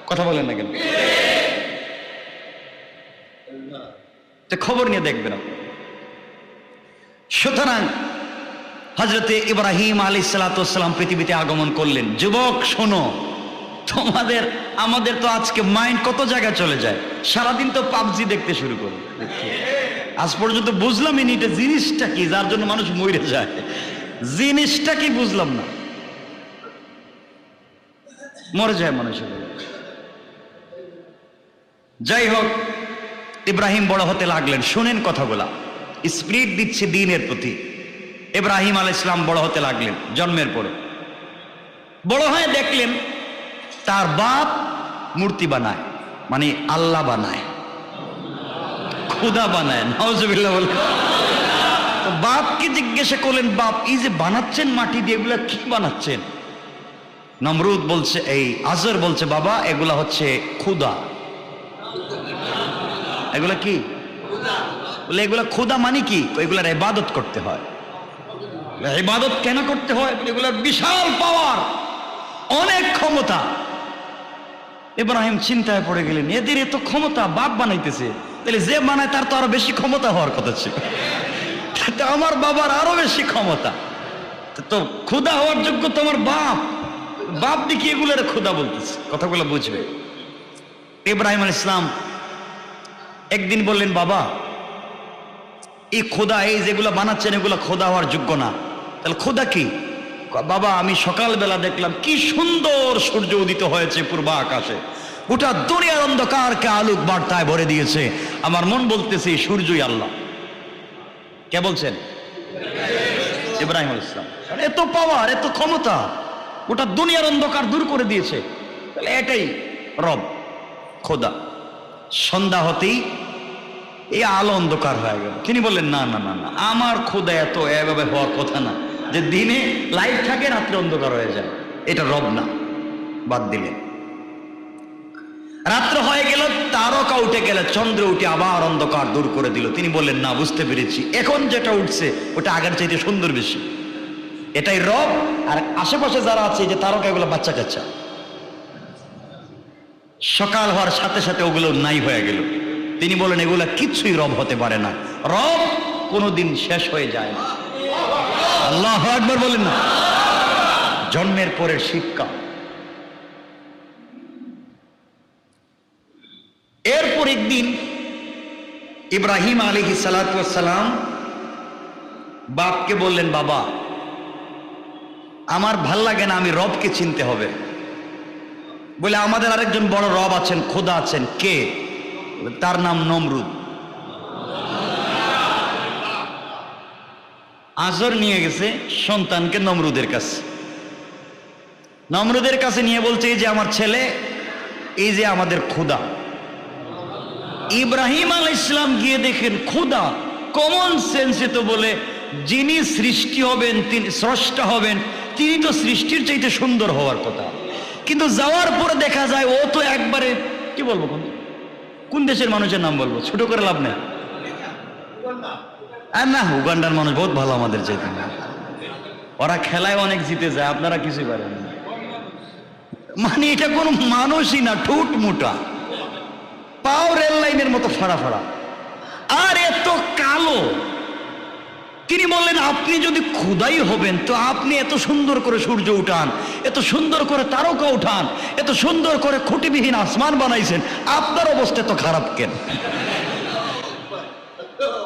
কথা বলেন না কেন? খবর নিয়ে দেখবেন। সুতরাং হযরতে ইব্রাহিম আলাইহিস সালাম পৃথিবীতে আগমন করলেন। যুবক শোনো, আমাদের তো আজকে মাইন্ড কত জায়গায় চলে যায়, সারাদিন তো পাবজি দেখতে শুরু করি। আজ পর্যন্ত বুঝলামই নি এটা জিনিসটা কি, যার জন্য মানুষ মরে যায়। জিনিসটা কি বুঝলাম না, মরে যায় মানুষ। যাই হোক, ইব্রাহিম বড় হতে লাগলেন। শুনেন কথাগুলা, স্পিরিট দিচ্ছে দ্বীনের প্রতি। ইব্রাহিম আলাইহিস সালাম বড় হতে লাগলেন। জন্মের পরে বড় হয়ে দেখলেন তার বাপ মূর্তি বানায়, মানে আল্লাহ বানায়, খুদা বানায়। নাউজুবিল্লাহ বলে। তো বাপকে জিজ্ঞাসা করলেন, বাপ এই যে বানাচ্ছেন মাটি দিয়ে, এগুলা কি বানাচ্ছেন? নমরুদ বলছে, এই আজর বলছে, বাবা এগুলা হচ্ছে খুদা। এগুলা কি? বলে এগুলা খুদা মানে কি? এগুলার ইবাদত করতে হয়। ইবাদত কেন করতে হয়? এগুলার বিশাল পাওয়ার, অনেক ক্ষমতা। ইব্রাহিম চিন্তায় পড়ে গেলেন, এদের এত ক্ষমতা, বাপ বানাইতেছে, তাহলে যে বানায় তার তো আরো বেশি ক্ষমতা হওয়ার কথা ছিল, আমার বাবার আরো বেশি ক্ষমতা, তো খোদা হওয়ার যোগ্য তোমার বাপ, বাপ দেখি এগুলোর খোদা বলতেছে, কথাগুলো বুঝবে। ইব্রাহিম আলাইহিস সালাম একদিন বললেন, বাবা এই খোদা, এই যেগুলো বানাচ্ছেন এগুলো খোদা হওয়ার যোগ্য না, তাহলে খোদা কি? বাবা আমি সকালবেলা দেখলাম কি সুন্দর সূর্য উদিত হয়েছে পূর্ব আকাশে, গোটা দুনিয়ার অন্ধকারকে আলোক বার্তায় ভরে দিয়েছে, আমার মন বলতেছে সূর্যই আল্লাহ। কে বলছেন? ইব্রাহিম আলাইহিস সালাম। এত পাওয়ার, এত ক্ষমতা, গোটা দুনিয়ার অন্ধকার দূর করে দিয়েছে, তাহলে এটাই রব, খোদা। সন্ধ্যা হতেই এই আলো অন্ধকার হয়ে গেল। তিনি বললেন, না না না না, আমার খোদা এত এভাবে হওয়ার কথা না, যে দিনে লাইট থাকে রাত্রে অন্ধকার হয়ে যায়, এটা রব না, বাদ দিলেন। রাত্র হয়ে গেল, তারকা উঠে গেল, চন্দ্র উঠে আবার অন্ধকার দূর করে দিল। তিনি বললেন, না, বুঝতে পেরেছি, এখন যেটা উঠছে ওটা আগের চাইতে সুন্দর বেশি, এটাই রব। আর আশেপাশে যারা আছে, যে তারকা, এগুলো বাচ্চা কাচ্চা। সকাল হওয়ার সাথে সাথে ওগুলো নাই হয়ে গেল। তিনি বলেন, এগুলা কিছুই রব হতে পারে না, রব কোনোদিন শেষ হয়ে যায় না। আল্লাহু আকবার বলেন না। জন্মের পরের শিক্ষা। এরপর একদিন ইব্রাহিম আলাইহিস সালাতু ওয়াস সালাম বাপকে বললেন, বাবা আমার ভাল লাগে না, আমি রবকে চিনতে হবে। বলে, আমাদের আরেকজন বড় রব আছেন, খোদা আছেন। কে? তার নাম নমরুদ। আজর নিয়ে গেছে সন্তানকে নমরুদের কাছে। নমরুদের কাছে নিয়ে বলছে, এই যে আমার ছেলে, এই যে আমাদের খোদা। ইব্রাহিম আলাইহিস সালাম গিয়ে দেখেন খোদা। কমন সেন্সে তো বলে, যিনি সৃষ্টি হবেন, তিনি স্রষ্টা হবেন, তিনি তো সৃষ্টির চাইতে সুন্দর হওয়ার কথা। কিন্তু যাওয়ার পরে দেখা যায় ও তো একবারে, কি বলবো, কোন দেশের মানুষের নাম বলবো, ছোট করে লাভ নেই। আর না, উগান্ডার মানুষ বহুত ভালো আমাদের চাইতে, ওরা খেলায় অনেক জিতে যায়, আপনারা কিছুই পারেন না। মানে এটা কোনো মানুষই না, ঠোঁট মোটা, পাও রেল লাইনের মতো ফাড়া ফাড়া, আর এত কালো। তিনি বললেন, আপনি যদি খোদাই হবেন তো আপনি এত সুন্দর করে সূর্য উঠান, এত সুন্দর করে তারকা উঠান, এত সুন্দর করে খুঁটিবিহীন আসমান বানাইছেন, আপনার অবস্থা তো খারাপ কেন?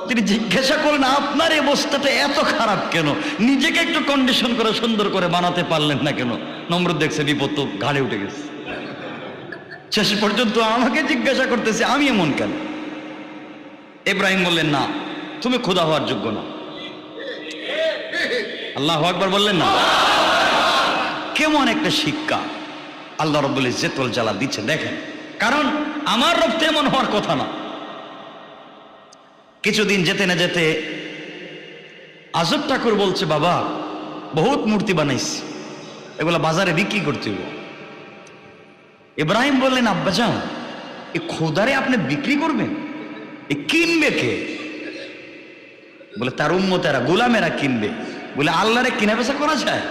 তিনি জিজ্ঞাসা করলেন, আপনার এই অবস্থাটা এত খারাপ কেন? নিজেকে একটু কন্ডিশন করে সুন্দর করে বানাতে পারলেন না কেন? নমরুদ দেখছে বিপদ তো ঘাড়ে উঠে গেছে, শেষ পর্যন্ত আমাকে জিজ্ঞাসা করতেছে আমি এমন কেন? ইব্রাহিম বললেন, না, তুমি খোদা হওয়ার যোগ্য না। আল্লাহু আকবার বললেন না। কেমন একটা শিক্ষা আল্লাহ রাব্বুল ইজ্জত ওয়াল জালাল দিচ্ছে, দেখেন। কারণ আমার রব তেমন হওয়ার কথা না। কিছুদিন যেতে না যেতে আজব ঠাকুর বলছে, বাবা বহুত মূর্তি বানাইছি, এগুলা বাজারে বিক্রি করতে হবে। ইব্রাহিম বললেন, আব্বাজান এই খোদারে আপনি বিক্রি করবেন? এ কিনবে কে? বলে, তার উম্মতেরা, গোলামেরা কিনবে। বলে, আল্লাহরে কিনা বেচা করা যায়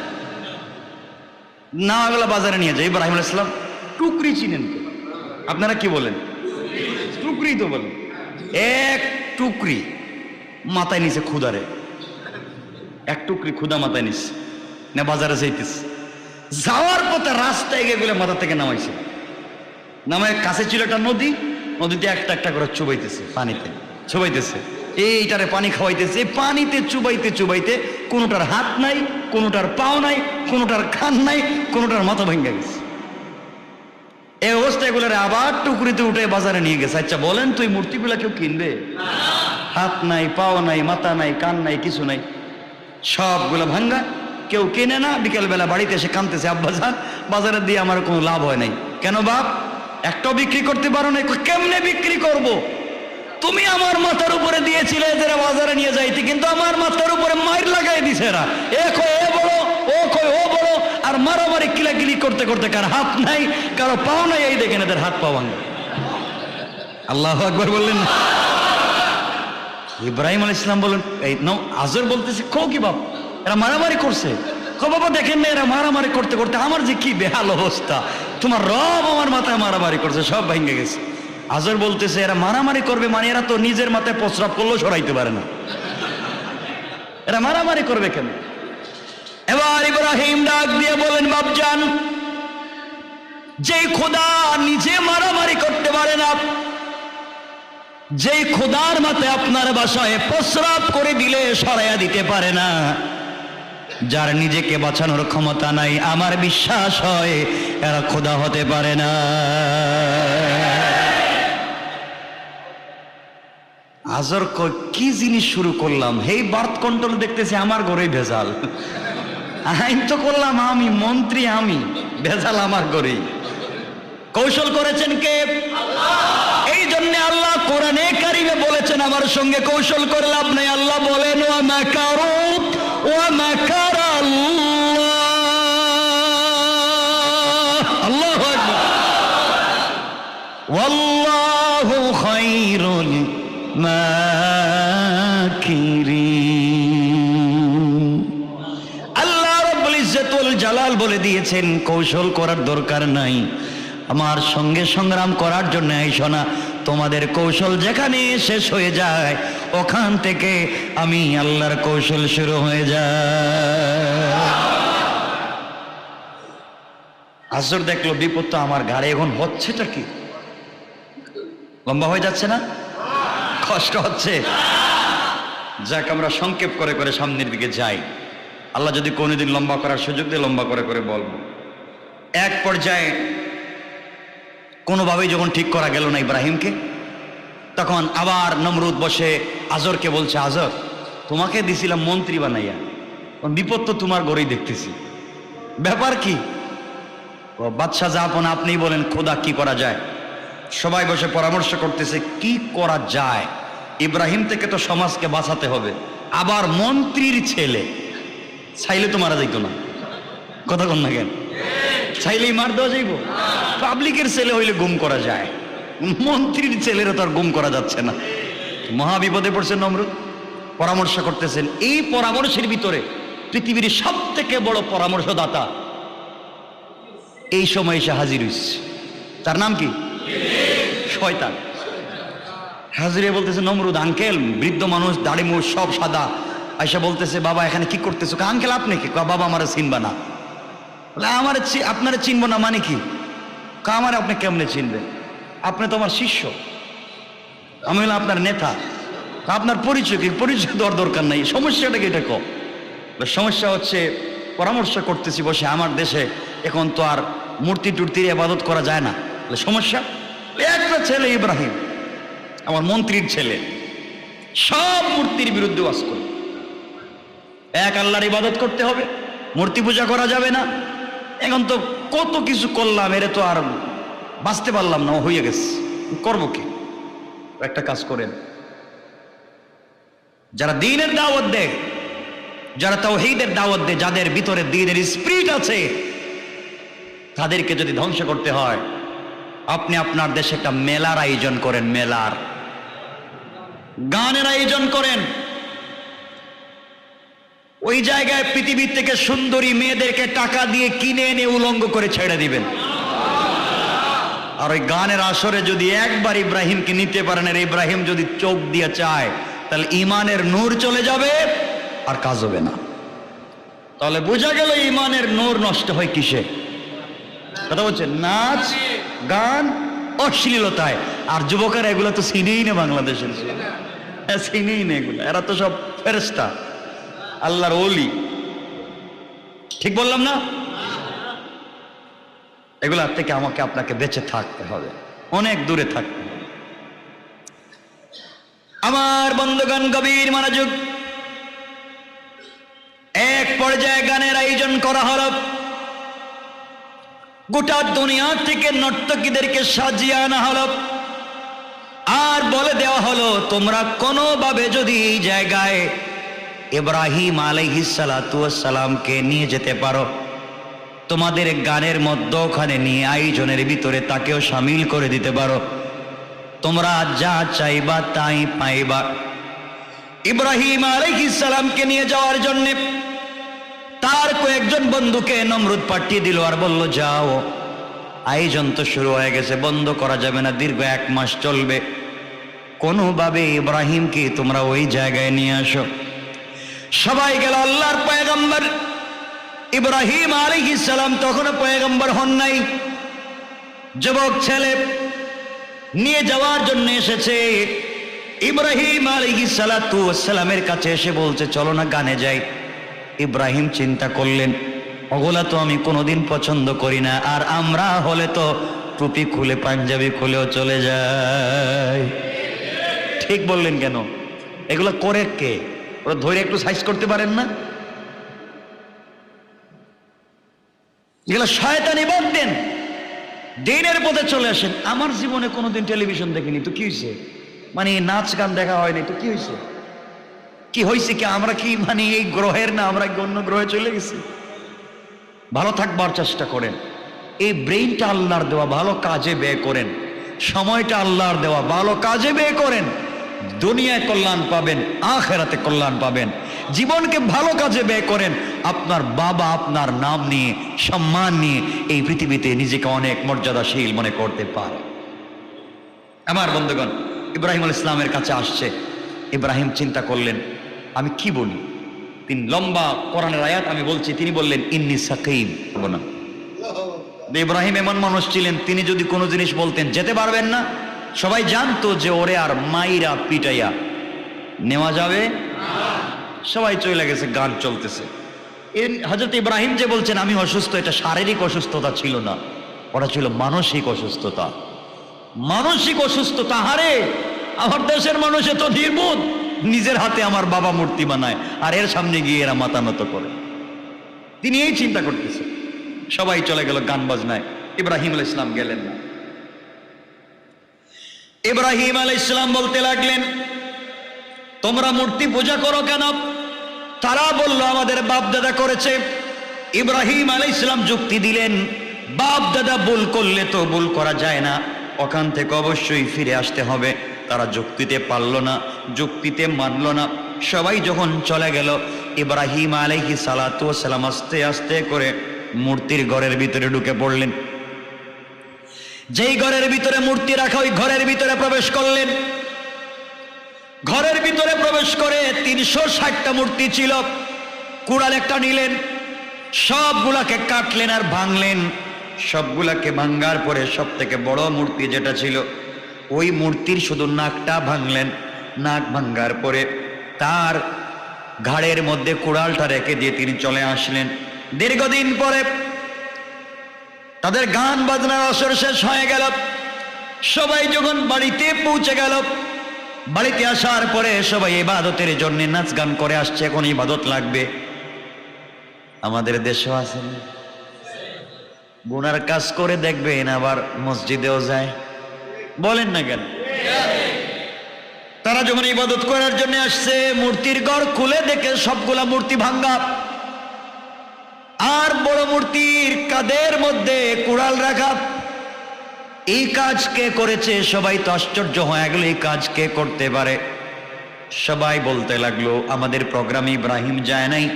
না, এগুলা বাজারে নিয়ে যায়। ইব্রাহিম আলাইহিস সালাম, টুকরি চিনেন তো? আপনারা কি বলেন? টুকরি তো বলেন। এক টুকরি মাথায় নিছে খুদারে, এক টুকরি খুদা মাথায় নিছে না, বাজারে যাইতেছে। যাওয়ার পথে রাস্তায় গিয়ে গেলে মাথা থেকে নামাইছে, নামায় কাছে ছিল একটা নদী, নদীতে একটা একটা করে চুবাইতেছে, পানিতে চুবাইতেছে, এইটারে পানি খাওয়াইতেছে। পানিতে চুবাইতে চুবাইতে কোনোটার হাত নাই, কোনোটার পাও নাই, কোনোটার কান নাই, কোনোটার মাথা ভেঙে গেছে। এই অবস্থায় এগুলোরে আবার টুকরিতে উঠে বাজারে নিয়ে গেছে। আচ্ছা বলেন, তুই মূর্তিগুলা কেউ কিনবে? হাত নাই, পাও নাই, মাথা নাই, কান নাই, কিছু নাই, সবগুলো ভাঙ্গা, কেউ কেনে না। বিকেলবেলা বাড়িতে এসে কাঁদতেছে, আব্বাজান বাজারে দিয়ে আমার কোনো লাভ হয় নাই। কেন বাপ, একটাও বিক্রি করতে পারো না? কেমনে বিক্রি করব? তুমি আমার মাথার উপরে দিয়েছিলে যারা বাজারে নিয়ে যাইতে, কিন্তু আমার মাথার উপরে মাইর লাগাই দিছে এরা। এ কয় এ বড়, ও কয় ও বড়, আর মারামারি কিলাকিলি করতে করতে কার হাত নাই, কারো পাও নাই, এই দেখেন এদের হাত পা ভাঙা। আল্লাহু আকবার বললেন না। ইব্রাহিম আলাইহিস সালাম বলেন, এই নাও, আজর বলতেছে, কো কি বাপ, এরা মারামারি করছে? কো বাবা দেখেন না, এরা মারামারি করতে করতে আমার যে কি বেহাল অবস্থা। তোমার রব আমার মাথায় মারামারি করছে, সব ভেঙে গেছে। আজর বলতেছে এরা মারামারি করবে মানে এরা তো নিজের মাথায় প্রস্রাব করলেও সরাইতে পারে না, এরা মারামারি করবে কেন? এবার ইব্রাহিম ডাক দিয়ে বলেন, বাপজান, যেই খোদা নিজে মারামারি করতে পারে না, যেই খোদার মাথায় আপনার বাসায় প্রস্রাব করে দিলে সরাইয়া দিতে পারে না, যার নিজেকে বাঁচানোর ক্ষমতা নাই, আমার বিশ্বাস হয় এরা খোদা হতে পারে না। আজর কি জিনিস শুরু করলাম, হেই বার্থ কন্ট্রোল দেখতেছি আমার ঘরেই ভেজাল, আইন তো করলাম আমি, মন্ত্রী আমি, ভেজাল আমার ঘরেই। কৌশল করেছেন কে? এই জন্য আল্লাহ কোরআনে কারিমে বলেছেন আমার সঙ্গে কৌশল করে লাভ নাই। আল্লাহ বলেন ওয়া মাকারু ওয়া মাকারাল্লাহ, আল্লাহু আকবার, ওয়াল্লাহু খায়রুল মাকিরিন। আল্লাহ রাব্বুল ইজ্জতুল জালাল বলে দিয়েছেন কৌশল করার দরকার নাই, আমার সঙ্গে সংগ্রাম করার জন্য আইসো না, তোমাদের কৌশল যেখানে শেষ হয়ে যায় ওখান থেকে আমি আল্লাহর কৌশল শুরু হয়ে যায়। আজর দেখলো বিপদ তো আমার ঘাড়ে, এখন হচ্ছেটা কি? লম্বা হয়ে যাচ্ছে না? কষ্ট হচ্ছে? যাক, আমরা সংক্ষেপ করে করে সামনের দিকে যাই। আল্লাহ যদি কোনোদিন লম্বা করার সুযোগ দিয়ে লম্বা করে করে বলবো। এক পর্যায়ে কোনোভাবেই যখন ঠিক করা গেল না ইব্রাহিমকে, তখন আবার নমরুদ বসে আজরকে বলছে, আজর, তোমাকে দিছিলাম মন্ত্রী বানাইয়া, বিপদ তো তোমার ঘরেই দেখতেছি, ব্যাপার কি? বাদশাহ জাহাপনা, আপনিই বলেন খোদা কি করা যায়? সবাই বসে পরামর্শ করতেছে কি করা যায়। ইব্রাহিম থেকে তো সমাজকে বাঁচাতে হবে, আবার মন্ত্রীর ছেলে, চাইলে তো মারা যাইতো না, কথা কন না কেন? চাইলেই মার দেওয়া যাইব? পাবলিকের ছেলে হইলে গুম করা যায়, মন্ত্রীর ছেলেরা তো আর গুম করা যাচ্ছে না। মহা বিপদে পড়ছেন নমরুদ, পরামর্শ করতেছেন। এই পরামর্শের ভিতরে পৃথিবীর সব থেকে বড় পরামর্শদাতা এই সময় এসে হাজির হইছে, তার নাম কি? শয়তান। হাজিরে বলতেছে, নমরুদ আঙ্কেল, বৃদ্ধ মানুষ, দাড়ি মুখ সব সাদা, আয়সা বলতেছে, বাবা এখানে কি করতেছো? আঙ্কেল আপনি কি? বাবা আমার চিনবা না। আমার আপনারা চিনবো না মানে কি? আমার আপনি কেমনে চিনবেন? আপনি তো আমার শিষ্য, আমি হলাম আপনার নেতা, আপনার পরিচয় কি? পরিচয় দেওয়ার দরকার নাই, সমস্যাটা কি? এটা কম। সমস্যা হচ্ছে পরামর্শ করতেছি বসে, আমার দেশে এখন তো আর মূর্তি টুর্তির ইবাদত করা যায় না। সমস্যা একটা ছেলে ইব্রাহিম, আমার মন্ত্রীর ছেলে, সব মূর্তির বিরুদ্ধে ওয়াজ করে, এক আল্লাহর ইবাদত করতে হবে, মূর্তি পূজা করা যাবে না। এখন তো কত কিছু করলাম, এর তো আর বাঁচতে পারলাম না, হয়ে গেছে, করবো কি? একটা কাজ করেন, যারা দ্বীনের দাওয়াত দেয়, যারা তাওহীদের দাওয়াত দেয়, যাদের ভিতরে দ্বীনের স্পিরিট আছে, তাদেরকে যদি ধ্বংস করতে হয়, আপনি আপনার দেশে একটা মেলার আয়োজন করেন, মেলার গানের আয়োজন করেন। ওই জায়গায় পৃথিবীর থেকে সুন্দরী মেয়েদেরকে টাকা দিয়ে কিনে এনে উলঙ্গ করে ছেড়ে দিবেন। আর ওই গানের আসরে যদি একবার ইব্রাহিমকে নিতে পারেন, আর ইব্রাহিম যদি চোখ দিয়ে চায়, তাহলে ইমানের নূর চলে যাবে, আর কাজ হবে না। তাহলে বোঝা গেল ইমানের নূর নষ্ট হয় কিসে? কথা বলছে, নাচ, গান, অশ্লীলতায়। আর যুবকেরা এগুলো তো চিনেই না, বাংলাদেশের চিনেই না এগুলো, এরা তো সব ফেরেশতা, আল্লাহর ওলি। ঠিক বললাম না? এগুলার থেকে আমাকে আপনাকে বেঁচে থাকতে হবে, অনেক দূরে থাকতে হবে। আমার বন্ধুগণ, গভীর মনোযোগ। এক পর্যায়ে গানের আয়োজন করা হলো, গোটা দুনিয়া থেকে নর্তকীদেরকে সাজিয়ে আনা হলো, আর বলে দেওয়া হলো, তোমরা কোনোভাবে যদি এই জায়গায় ইব্রাহিম আলাইহিস সালাতু ওয়াস সালামকে নিয়ে যেতে পারো, তোমাদের গানের মধ্যে ওখানে নিয়ে আয়োজনের ভিতরে তাকেও শামিল করে দিতে পারো, তোমরা যা চাইবা তাই পাইবা। ইব্রাহিম আলাইহিস সালামকে নিয়ে যাওয়ার জন্য তার কয়েকজন বন্ধুকে নমরুদ পাঠিয়ে দিল, আর বলল, যাও আয়োজন তো শুরু হয়ে গেছে, বন্ধ করা যাবে না, দীর্ঘ 1 মাস চলবে। কোনোভাবে ইব্রাহিমকে তোমরা ওই জায়গায় নিয়ে আসো। সবাই গেল। আল্লাহর পয়গম্বর ইব্রাহিম আলাইহিস সালাম তখনও পয়গম্বর হন নাই, যুবক ছেলে নিয়ে যাওয়ার জন্য এসেছে। ইব্রাহিম আলাইহিস সালাতু ওয়াস সালামের কাছে এসে বলছে চলো না গানে যাই। ইব্রাহিম চিন্তা করলেন ওগুলা তো আমি কোনোদিন পছন্দ করি না, আর আমরা হলে তো টুপি খুলে পাঞ্জাবি খুলেও চলে যায়। ঠিক বললেন কেন? এগুলো করে কে? ওরা ধরে একটু সাইজ করতে পারেন না? এগুলো শয়তানি বাদ দেন, দিনের পথে চলে আসেন। আমার জীবনে কোনোদিন টেলিভিশন দেখিনি, তো কি হয়েছে? মানে নাচ গান দেখা হয়নি, তো কি হয়েছে? কি হয়েছে কি? আমরা কি মানে এই গ্রহের না, আমরা কি অন্য গ্রহে চলে গেছি? ভালো থাকবার চেষ্টা করেন। এই ব্রেইনটা আল্লাহর দেওয়া, ভালো কাজে ব্যয় করেন। সময়টা আল্লাহর দেওয়া, ভালো কাজে ব্যয় করেন। দুনিয়ায় কল্যাণ পাবেন, আখিরাতে কল্যাণ পাবেন। জীবনকে ভালো কাজে ব্যয় করেন। আপনার বাবা আপনার নাম নিয়ে, সম্মান নিয়ে এই পৃথিবীতে নিজেকে অনেক মর্যাদাশীল মনে করতে পারে। আমার বন্ধুগণ, ইব্রাহিম আলাইহিস সালামের কাছে আসছে। ইব্রাহিম চিন্তা করলেন আমি কি বলি। তিনি লম্বা কোরআনের আয়াত আমি বলছি, তিনি বললেন ইন্নী সাকিম। না, ইব্রাহিম এমন মানুষ ছিলেন, তিনি যদি কোনো জিনিস বলতেন যেতে পারবেন না, সবাই জানতো যে ওরে আর মাইরা পিটাইয়া নেওয়া যাবে। সবাই চলে গেছে, গান চলতেছে। হযরত ইব্রাহিম যে বলছেন আমি অসুস্থ, এটা শারীরিক অসুস্থতা ছিল না, ওটা ছিল মানসিক অসুস্থতা। মানসিক অসুস্থতা। হারে, আমার দেশের মানুষ এত নির্বোধ, নিজের হাতে আমার বাবা মূর্তি বানায় আর এর সামনে গিয়ে এরা মাথা নত করে। তিনি এই চিন্তা করতেছে। সবাই চলে গেল গান বাজনায়, ইব্রাহিম আলাইহিস সালাম গেলেন না। ইব্রাহিম আলাইহিস সালাম বলতে লাগলেন তোমরা মূর্তি পূজা করো কেন? তারা বলল আমাদের বাপ দাদা করেছে। ইব্রাহিম আলাইহিস সালাম যুক্তি দিলেন বাপ দাদা ভুল করলে তো ভুল করা যায় না, ওখান থেকে অবশ্যই ফিরে আসতে হবে। তারা যুক্তিতে পারল না, যুক্তিতে মানল না। সবাই যখন চলে গেল, ইব্রাহিম আলাইহিস সালাতু ওয়াস সালাম আস্তে আস্তে করে মূর্তির ঘরের ভিতরে ঢুকে পড়লেন। যেই ঘরের ভিতরে মূর্তি রাখা, ওই ঘরের ভিতরে প্রবেশ করলেন। ঘরের ভিতরে প্রবেশ করে 360টা মূর্তি ছিল। কুড়াল একটা নিলেন, সবগুলাকে কাটলেন আর ভাঙলেন। সবগুলাকে ভাঙ্গার পরে সব থেকে বড় মূর্তি যেটা ছিল, ওই মূর্তির শুধু নাকটা ভাঙলেন। নাক ভাঙ্গার পরে তার ঘাড়ের মধ্যে কুড়ালটা রেখে দিয়ে তিনি চলে আসলেন। দীর্ঘদিন পরে তাদের গান বাজনার আসর শেষ হয়ে গেল। সবাই যখন বাড়িতে পৌঁছে গেল, বাড়িতে আসার পরে সবাই ইবাদতের জন্য নাচ গান করে আসছে। এখন ইবাদত লাগবে। আমাদের দেশেও আছে, গুনার কাজ করে দেখবেন আবার মসজিদেও যায়, বলেন না কেন? তারা যখন ইবাদত করার জন্য আসছে, মূর্তির ঘর খুলে দেখে সবগুলা মূর্তি ভাঙ্গা, আর বড় মূর্তির কাঁধের মধ্যে কুড়াল রাখা। এই কাজ কে করেছে? সবাই তো আশ্চর্য হয়ে গেল, এই কাজ কে করতে পারে? সবাই বলতে লাগলো আমাদের প্রোগ্রামে ইব্রাহিম যায় নাই।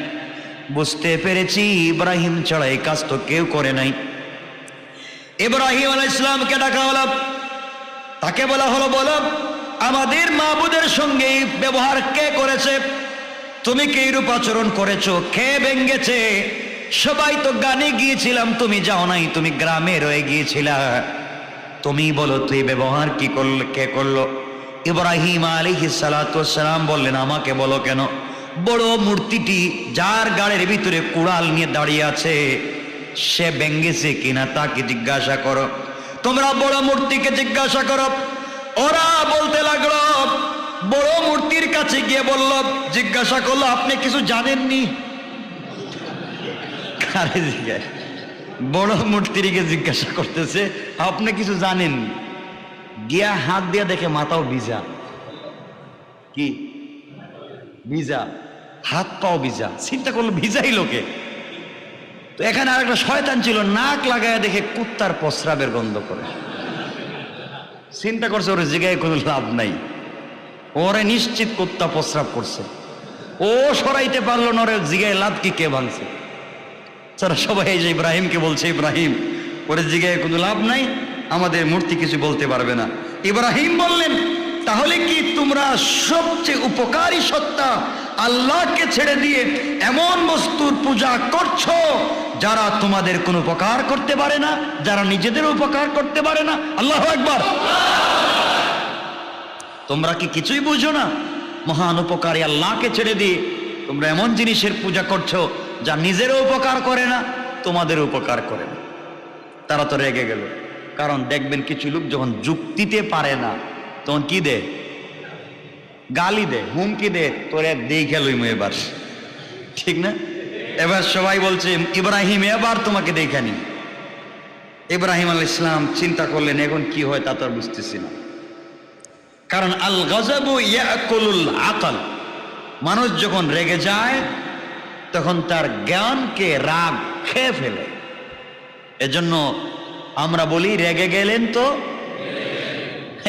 বুঝতে পেরেছি ইব্রাহিম ছাড়া এই কাজ তো কেউ করে নাই। ইব্রাহিম আলাইহিস সালামকে ডাকা হলো, তাকে বলা হলো বলো আমাদের মাবুদের সঙ্গে এই ব্যবহার কে করেছে? তুমি কি এইরূপ আচরণ করেছো? কে ভেঙ্গেছে? সবাই তো গানে গিয়েছিলাম, তুমি যাও নাই, তুমি গ্রামে রয়ে গিয়েছিলা। তুমি বলো তুই ব্যবহার কি করলো, কে করলো? ইব্রাহিম আলাইহিস সালাতু ওয়াস সালাম বললেন আমাকে বলো কেন? বড় মূর্তিটি যার গাড়ির ভিতরে কুড়াল নিয়ে দাঁড়িয়ে আছে, সে ভেঙ্গেছে কিনা তাকে জিজ্ঞাসা করো। তোমরা বড় মূর্তিকে জিজ্ঞাসা করো। ওরা বলতে লাগলো, বড় মূর্তির কাছে গিয়ে বলল, জিজ্ঞাসা করলো আপনি কিছু জানেননি? বড় মূর্তিকে জিজ্ঞাসা করতেছে আপনি কিছু জানেননি? গিয়া হাত দিয়া দেখে মাথাও ভিজা। কি ভিজা? হাত পাও ভিজা। চিন্তা করলো ভিজাই লোকে। তো এখানে আর একটা শয়তান ছিল, নাক লাগায় দেখে কুত্তার প্রস্রাবের গন্ধ করে। চিন্তা করছে ওর জায়গায় কোনো লাভ নাই, ওরে নিশ্চিত কুত্তা প্রস্রাব করছে। ও সরাইতে পারলো না, ওর জায়গায় লাভ কি, কে ভাঙছে? তারা সবাই এই যে ইব্রাহিমকে বলছে ইব্রাহিম পরে জিজ্ঞাসা কোনো লাভ নাই, আমাদের মূর্তি কিছু বলতে পারবে না। ইব্রাহিম বললেন, তাহলে কি তোমরা সবচেয়ে উপকারী সত্তা আল্লাহকে ছেড়ে দিয়ে এমন বস্তুর পূজা করছো যারা তোমাদের কোনো উপকার করতে পারে না, যারা নিজেদের উপকার করতে পারে না? আল্লাহু আকবার। তোমরা কি কিছুই বুঝো না? মহান উপকারী আল্লাহকে ছেড়ে দিয়ে তোমরা এমন জিনিসের পূজা করছো যা নিজেরও উপকার করে না, তোমাদের উপকার করে না। তারা তো রেগে গেল, কারণ দেখবেন কিছু লোক যখন যুক্তিতে পারে না তখন কি দে, গালি দে, হুমকি দে, তোরে দেখে লইমু এবার, ঠিক না? এবার সবাই বলছে ইব্রাহিম এবার তোমাকে দেখে নি। ইব্রাহিম আলাইহিস সালাম চিন্তা করলেন এখন কি হয় তা তো আর বুঝতেছি না, কারণ আল গযবু ইয়াকুলুল আকল, মানুষ যখন রেগে যায় তখন তার জ্ঞানকে রাগ খেয়ে ফেলে। এজন্য আমরা বলি রেগে গেলেন তো,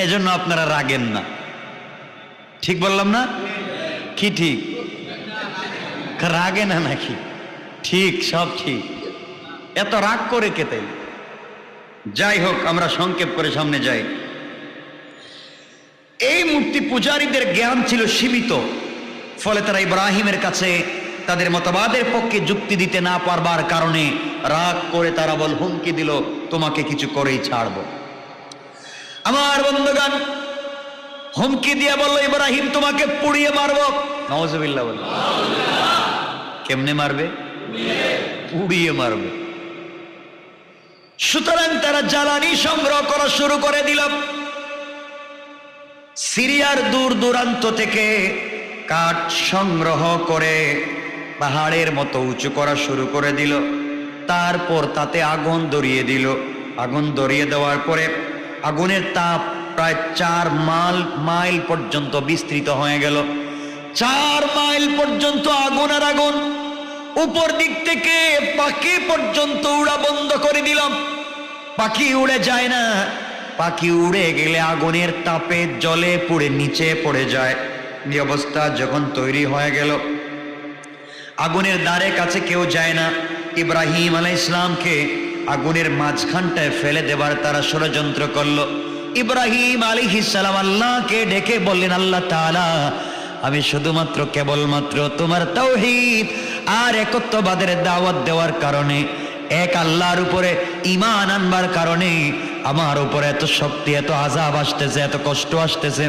এজন্য আপনারা রাগেন না। ঠিক বললাম না? কি ঠিক? রাগে না নাকি? ঠিক, সব ঠিক। এত রাগ করে কেতে? যাই হোক, আমরা সংক্ষেপ করে সামনে যাই। এই মূর্তি পূজারীদের জ্ঞান ছিল সীমিত, ফলে তারা ইব্রাহিমের কাছে তাদের মতবাদের পক্ষে যুক্তি দিতে না পারবার কারণে রাগ করে তারা হুমকি দিল, তোমাকে কিছু করেই ছাড়ব। আমার বন্ধুগণ, হুমকি দিয়ে বলল ইব্রাহিম তোমাকে পুড়িয়ে মারবো। নাউজুবিল্লাহ বলল। কেমনে মারবে? পুড়িয়ে মারবে। সুতরাং তারা জ্বালানি সংগ্রহ করা শুরু করে দিল। সিরিয়ার দূর দূরান্ত থেকে কাঠ সংগ্রহ করে পাহাড়ের মতো উঁচু করা শুরু করে দিল। তারপর তাতে আগুন ধরিয়ে দিল। আগুন ধরিয়ে দেওয়ার পরে আগুনের তাপ প্রায় 4 মাইল পর্যন্ত বিস্তৃত হয়ে গেল। 4 মাইল পর্যন্ত আগুন আর আগুন। উপর দিক থেকে পাখি পর্যন্ত উড়া বন্ধ করে দিলাম। পাখি উড়ে যায় না। পাখি উড়ে গেলে আগুনের তাপে জলে পুড়ে নিচে পড়ে যায়। এই অবস্থা যখন তৈরি হয়ে গেল, আগুনের দ্বারে কাছে কেউ যায় না। ইব্রাহিম আলাইহিস সালামকে আগুনের মাঝখানটায় ফেলে দেবার তারা ষড়যন্ত্র করলো। ইব্রাহিম আলাইহিস সালাম আল্লাহকে ডেকে বললেন, আল্লাহ তাআলা, আমি শুধুমাত্র কেবলমাত্র তোমার তাওহীদ আর একত্ববাদের দাওয়াত দেওয়ার কারণে, এক আল্লাহর উপরে ঈমান আনবার কারণে আমার উপরে এত শক্তি, এত আযাব আসতেছে, এত কষ্ট আসতেছে,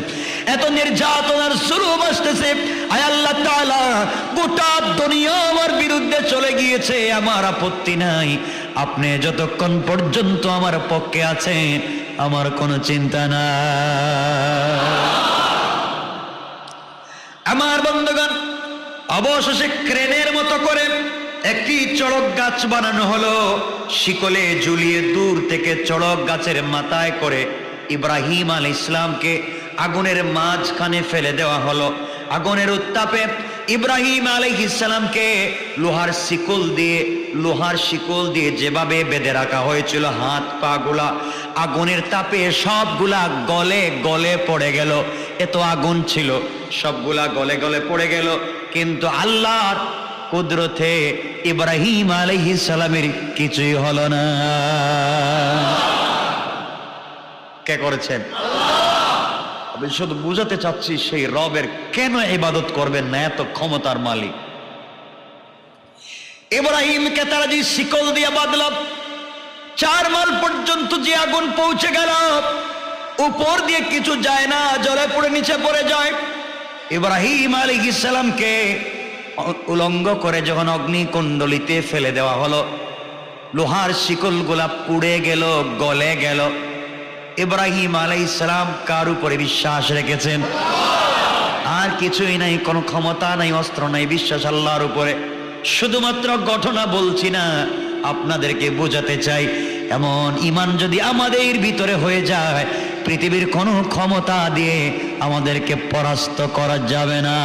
এত নির্যাতনার জুলুম আসতেছে। আয় আল্লাহ তাআলা, গোটা দুনিয়া আমার বিরুদ্ধে চলে গিয়েছে, আমার আপত্তি নাই। আপনি যতক্ষণ পর্যন্ত আমার পক্ষে আছেন আমার কোনো চিন্তা নাই। আমার বন্ধুগণ, অবশেষে ক্রেনের মতো করে একটি চড়ক গাছ বানানো হলো। শিকলে ঝুলিয়ে দূর থেকে চড়ক গাছের মাথায় করে ইব্রাহিম আলাইহিস সালামকে আগুনের মাঝখানে ফেলে দেওয়া হলো। আগুনের উত্তাপে ইব্রাহিম আলাইহিস সালামকে লোহার শিকল দিয়ে যেভাবে বেঁধে রাখা হয়েছিল, হাত পা গুলা আগুনের তাপে সবগুলা গলে গলে পড়ে গেল। এত আগুন ছিল, সবগুলা গলে গলে পড়ে গেল। কিন্তু আল্লাহর কুদরতে ইব্রাহিম আলাইহিস সালামের কিছুই হলো না। কে করেছেন? আমি শুধু বুঝাতে চাচ্ছি সেই রবের কেন ইবাদত করবেন না, এত ক্ষমতার মালিক। ইব্রাহিমকে তারা যে শিকল দিয়ে বাঁধল, 4 মাইল পর্যন্ত যে আগুন পৌঁছে গেল, উপর দিয়ে কিছু যায় না, জলে পড়ে নিচে পড়ে যায়। ইব্রাহিম আলাইহিস সালামকে উলঙ্গ করে যখন অগ্নিকুণ্ডলিতে ফেলে দেওয়া হলো, লোহার শিকলগুলা পুড়ে গেল, গলে গেল। ইব্রাহিম আলাইহিস সালাম কার উপরে বিশ্বাস রেখেছেন? আর কিছুই নাই, কোনো ক্ষমতা নাই, অস্ত্র নাই, বিশ্বাস আল্লাহর উপরে। শুধুমাত্র ঘটনা বলছি না, আপনাদেরকে বোঝাতে চাই, এমন ঈমান যদি আমাদের ভিতরে হয়ে যায়, পৃথিবীর কোনো ক্ষমতা দিয়ে আমাদেরকে পরাস্ত করা যাবে না।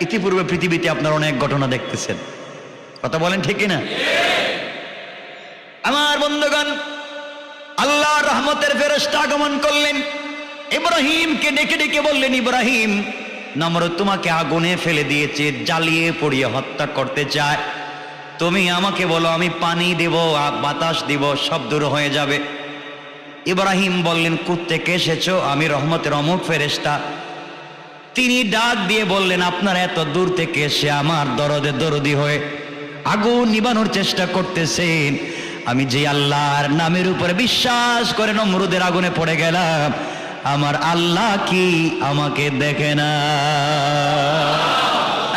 ইতিপূর্বে পৃথিবীতে আপনারা অনেক ঘটনা দেখতেছেন, কথা বলেন ঠিক না? আমার বন্ধুগণ, আল্লাহর রহমতের ফেরেশতা আগমন করলেন, ইব্রাহিমকে ডেকে ডেকে বললেন, ইব্রাহিম, নমরুদ তোমাকে আগুনে ফেলে দিয়েছে, জ্বালিয়ে পুড়িয়ে হত্যা করতে চায়। তুমি আমাকে বলো, আমি পানি দেব, বাতাস দিব, সব দূর হয়ে যাবে। ইব্রাহিম বললেন, কোত্থেকে এসেছো? আমি রহমতের অমুক ফেরেশতা। তিনি ডাক দিয়ে বললেন, আপনারা এত দূর থেকে এসে আমার দরদে দরদি হয়ে আগুন নিবানোর চেষ্টা করতেছেন। আমি যে আল্লাহর নামের উপরে বিশ্বাস করে নমরুদের আগুনে পড়ে গেলাম, আমার আল্লাহ কি আমাকে দেখে না?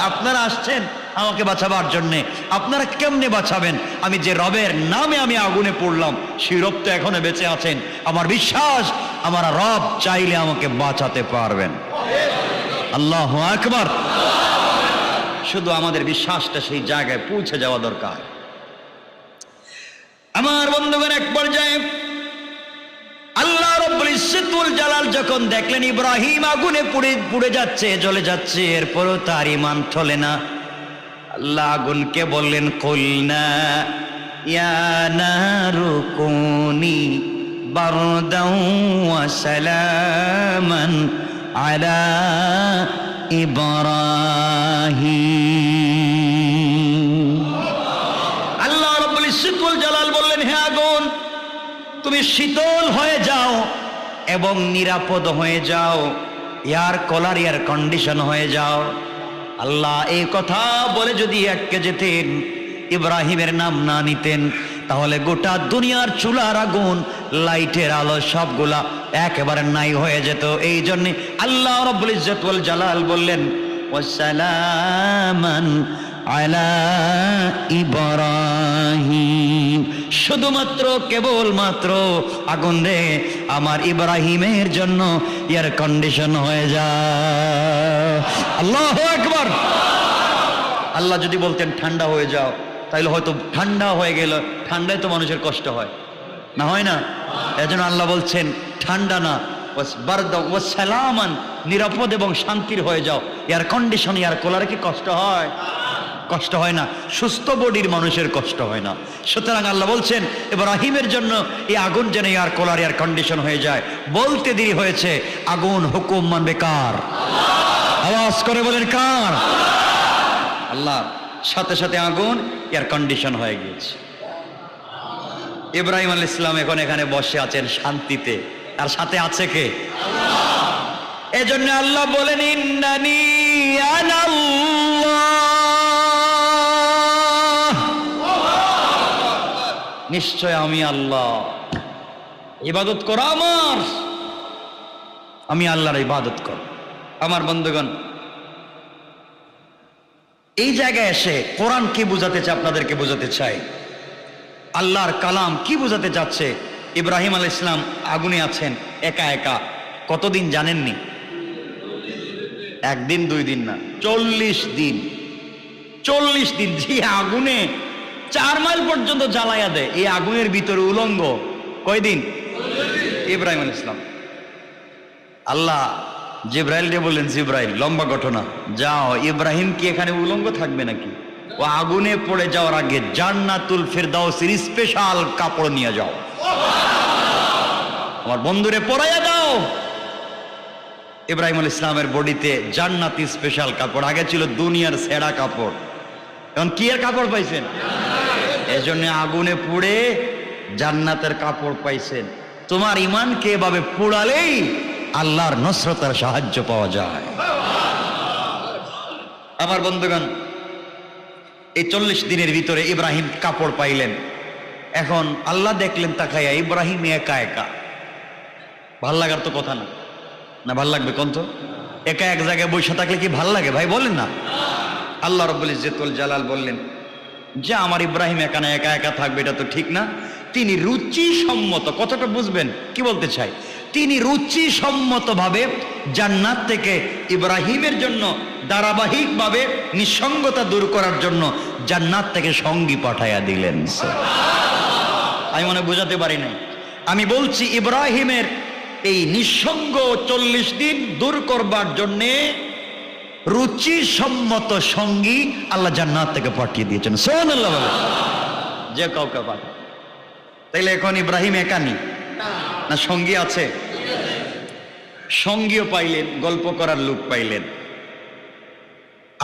আপনারা আসছেন আমাকে বাঁচাবার জন্যে, আপনারা কেমনে বাঁচাবেন? আমি যে রবের নামে আমি আগুনে পড়লাম, সেই রব তো এখনো বেঁচে আছেন। আমার বিশ্বাস, আমার রব চাইলে আমাকে বাঁচাতে পারবেন। আল্লাহু আকবার। শুধু আমাদের বিশ্বাসটা সেই জায়গায় পৌঁছে যাওয়া দরকার। আমার বন্ধুগণ, এক পর্যায়ে আল্লাহ রাব্বুল ইজ্জত ওয়াল জালাল যখন দেখলেন ইব্রাহিম আগুনে পুড়ে যাচ্ছে, জ্বলে যাচ্ছে, এরপরও তার ঈমান চলে না, আল্লাহ আগুনকে বললেন, কুলনা ইয়া নারু কুনি বারদাও ওয়া সালামান আলা ইব্রাহিম। আল্লাহ রাব্বুল ইজ্জত ওয়াল জালাল বললেন, হে আগুন, তুমি শীতল হয়ে যাও এবং নিরাপদ হয়ে যাও, এয়ার কলার এয়ার কন্ডিশন হয়ে যাও। আল্লাহ এই কথা বলে যদি আটকে যেতেন, ইব্রাহিমের নাম না নিতেন, তাহলে গোটা দুনিয়ার চুলার আগুন, লাইটের আলো সবগুলা একেবারে নাই হয়ে যেত। এই জন্য আল্লাহ রাব্বুল ইজ্জত ওয়াল জালাল বললেন, ওয়াসালামান আলা ইব্রাহিম। শুধুমাত্র কেবলমাত্র আগুন রে আমার ইব্রাহিমের জন্য এয়ার কন্ডিশন হয়ে যায়। আল্লাহু আকবার। আল্লাহ যদি বলতেন ঠান্ডা হয়ে যাও, তাইলে হয়তো ঠান্ডা হয়ে গেল। ঠান্ডায় তো মানুষের কষ্ট হয় না, হয় না? এজন্য আল্লাহ বলছেন ঠান্ডা না, সালামান, নিরাপদ এবং শান্তির হয়ে যাও। এয়ার কন্ডিশন, এয়ার কুলারে কি কষ্ট হয়? কষ্ট হয় না। সুস্থ বডির মানুষের কষ্ট হয় না। সুতরাং আল্লাহ বলছেন ইব্রাহিমের জন্য এই আগুন যেন এয়ার কুলার এয়ার কন্ডিশন হয়ে যায়। বলতে দেরি হয়েছে, আগুন হুকুম মানবে কার? আওয়াজ করে বলেন কার? আল্লাহ। সাথে সাথে আগুন এয়ার কন্ডিশন হয়ে গিয়েছে। ইব্রাহিম আলাইহিস সালাম এখন এখানে বসে আছেন শান্তিতে, আর সাথে আছে কে? আল্লাহ। এজন্য আল্লাহ বলেন, ইন্নানি আনাল্লাহ, নিশ্চয় আমি আল্লাহ। ইবাদত করো আমার, আমি আল্লাহর ইবাদত করো। আমার বন্ধুগণ, এই জায়গায় এসে কোরআন কি বুঝাতে চায় আপনাদেরকে বোঝাতে চাই, আল্লাহর কালাম কি বুঝাতে চাচ্ছে। ইব্রাহিম আলাইহিস সালাম আগুনে আছেন একা একা, কতদিন জানেননি? একদিন দুই দিন না, 40 দিন। 40 দিন যে আগুনে 4 মাইল পর্যন্ত জ্বালাইয়া দেয়, এই আগুনের ভিতরে উলঙ্গ কয়দিন? ইব্রাহিম আলাইহিস সালাম। আল্লাহ জিব্রাইল রে বললেন, জিব্রাইল, লম্বা ঘটনা, যাও, ইব্রাহিম কি এখানে উলঙ্গ থাকবে নাকি? ও আগুনে পড়ে যাওয়ার আগে জান্নাতুল ফিরদাউসের স্পেশাল কাপড় নিয়ে যাও, আমার বন্ধুরে পরাইয়া দাও। ইব্রাহিম আলাইহিস সালামের বডিতে জান্নাতি স্পেশাল কাপড়, আগে ছিল দুনিয়ার সেরা কাপড়, এখন কি এর কাপড় পাইছেন? এজন্য আগুনে পুড়ে জান্নাতের কাপড় পাইছেন। তোমার ইমানকে এভাবে পুড়ালেই আল্লাহর নসরতের সাহায্য পাওয়া যায়। আমার বন্ধুগণ, এই 40 দিনের ভিতরে ইব্রাহিম কাপড় পাইলেন। এখন আল্লাহ দেখলেন তাকাইয়া, ইব্রাহিম একা একা। ভাল লাগার তো কথা না, না ভাল লাগবে কোন? তো একা এক জায়গায় বসে থাকলে কি ভাল লাগে ভাই? বলেন না। আল্লাহ রাব্বুল ইজ্জত ওয়াল জালাল বললেন যে আমার ইব্রাহিম এখানে একা একা থাকবে, এটা তো ঠিক না। তিনি রুচিসম্মত, কথাটা বুঝবেন কি বলতে চাই, তিনি রুচিসম্মত ভাবে জান্নাত থেকে ইব্রাহিমের জন্য ধারাবাহিকভাবে নিঃসঙ্গতা দূর করার জন্য জান্নাত থেকে সঙ্গী পাঠাইয়া দিলেন। আমি মনে বুঝাতে পারি নাই। আমি বলছি ইব্রাহিমের এই নিঃসঙ্গ 40 দিন দূর করবার জন্যে রুচিসম্মত সঙ্গী আল্লাহ জান্নাত থেকে পাঠিয়ে দিয়েছেন। সুবহানাল্লাহ বলে, যে কাউকে পাঠায়। তাইলে এখন ইব্রাহিম একা নেই না, সঙ্গী আছে? সঙ্গীও পাইলেন, গল্প করার লোক পাইলেন,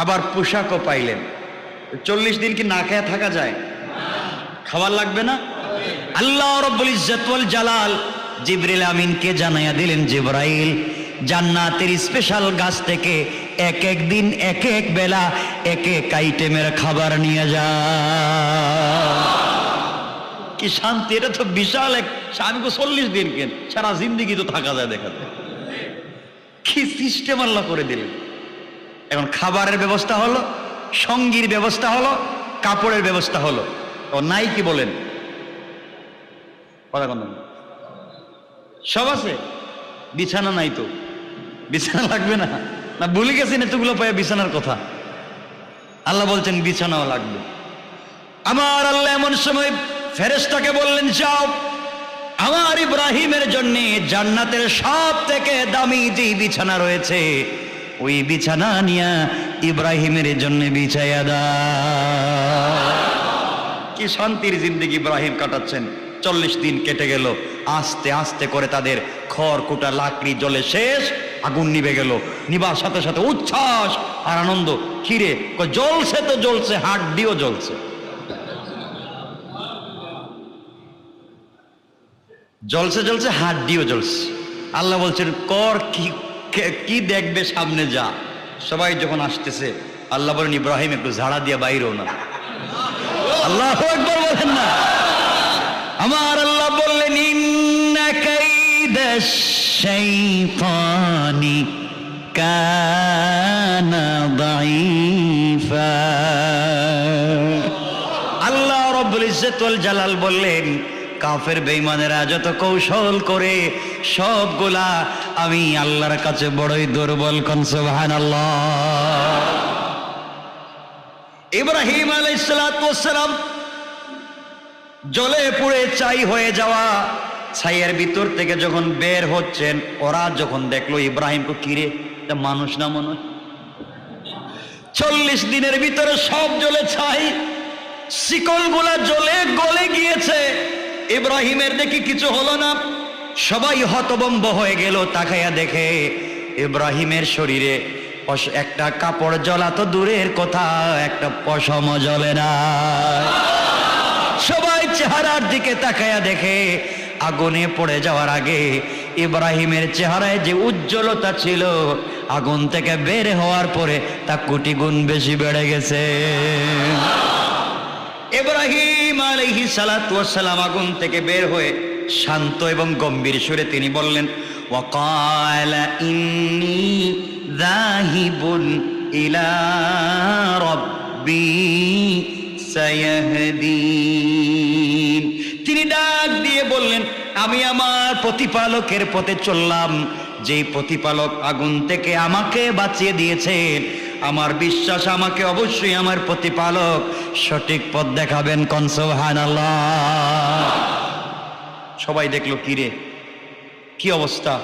আবার পোশাকও পাইলেন। 40 দিন কি না খেয়ে থাকা যায়? খাবার লাগবে না? আল্লাহ রাব্বুল ইজ্জত ওয়াল জালাল জিবরিল আমিনকে জানাইয়া দিলেন, জিবরাইল জান্নাতের স্পেশাল গাছ থেকে এক এক দিন এক এক বেলা এক এক আইটেমের খাবার নিয়ে যা। কি শান্তি! এটা তো বিশাল এক, আমি তো 40 দিন কেন, সারা জিন্দেগি তো থাকা যায়। দেখা যায় কি সিস্টেম আল্লাহ করে দিলেন। এখন খাবারের ব্যবস্থা হলো, সঙ্গীর ব্যবস্থা হলো, কাপড়ের ব্যবস্থা হলো, তো নাই কি বলেন? কথা বলেন, সব আছে, বিছানা নাই তো? বিছানা লাগবে না? না ভুলে গেছেন এতগুলো পায়ে বিছানার কথা? আল্লাহ বলছেন বিছানাও লাগবে। আমার আল্লাহ এমন সময় ফেরেশতাকে বললেন, যাও আমার ইব্রাহিমের জন্য জান্নাতের সব থেকে দামি যে বিছানা রয়েছে ওই বিছানা নিয়ে ইব্রাহিমের জন্য বিছাইয়া দাও। কি শান্তির জিন্দেগি ইব্রাহিম কাটাচ্ছেন। 40 দিন কেটে গেল, আস্তে আস্তে করে তাদের খড় কুটা লাকড়ি জ্বলে শেষ, আগুন নিভে গেল। নিবার সাথে সাথে উচ্ছ্বাস আর আনন্দ। কিরে জ্বলছে তো জ্বলছে, হাড্ডিও জ্বলছে। জ্বলছে জ্বলছে, হাড্ডিও জ্বলছে। আল্লাহ বলছেন কর, কি দেখবে সামনে যা। সবাই যখন আসতেছে আল্লাহ বলেন, ইব্রাহিম একটু ঝাড়া দিয়ে বাইরেও না। আল্লাহু আকবার বলেন না? আমার আল্লাহ বললেন, ইন্না কাইদাশ শাইতানি কানা দাঈফা। আল্লাহ রাব্বুল ইজ্জত ওয়াল জালাল বললেন, কাফের বেঈমানেরা যত কৌশল করে সবগুলা আমি আল্লাহর কাছে বড়ই দুর্বল। কোন সুবহানাল্লাহ। ইব্রাহিম আলাইহিস সালাতু ওয়াস সালাম জ্বলে পুড়ে ছাই হয়ে যাওয়া ছাইয়ের ভিতর থেকে যখন বের হচ্ছেন, ওরা যখন দেখলো ইব্রাহিমকে, কিরে এটা মানুষ না মনে হয়? 40 দিনের ভিতরে সব জ্বলে ছাই, শিকলগুলা জ্বলে গলে গিয়েছে। ইব্রাহিমের দেখি কিছু হলো না। সবাই হতভম্ব হয়ে গেল। তাকাইয়া দেখে ইব্রাহিমের শরীরে একটা কাপড় জ্বলা তো দূরের কথা, একটা পশমও জ্বলে না। সবাই চেহারার দিকে তাকাইয়া দেখে আগুনে পড়ে যাওয়ার আগে ইব্রাহিমের চেহারায় যে উজ্জ্বলতা ছিল, আগুন থেকে বের হওয়ার পরে তা কোটি গুণ বেশি বেড়ে গেছে। ইব্রাহিম আলাইহিস সালাতু ওয়াস সালাম আগুন থেকে বের হয়ে শান্ত এবং গম্ভীর সুরে তিনি বললেন, ওয়াকালা ইন্নী যাহিবুন ইলা রাব্বি সায়াহদিন। তিনি ডাক দিয়ে বললেন, আমি আমার প্রতিপালকের পথে চললাম, যেই প্রতিপালক আগুন থেকে আমাকে বাঁচিয়ে দিয়েছেন। আমার বিশ্বাস আমাকে অবশ্যই আমার প্রতিপালক সঠিক পথ দেখাবেন। কোন সুবহানাল্লাহ। সবাই দেখলো, কিরে কি অবস্থা,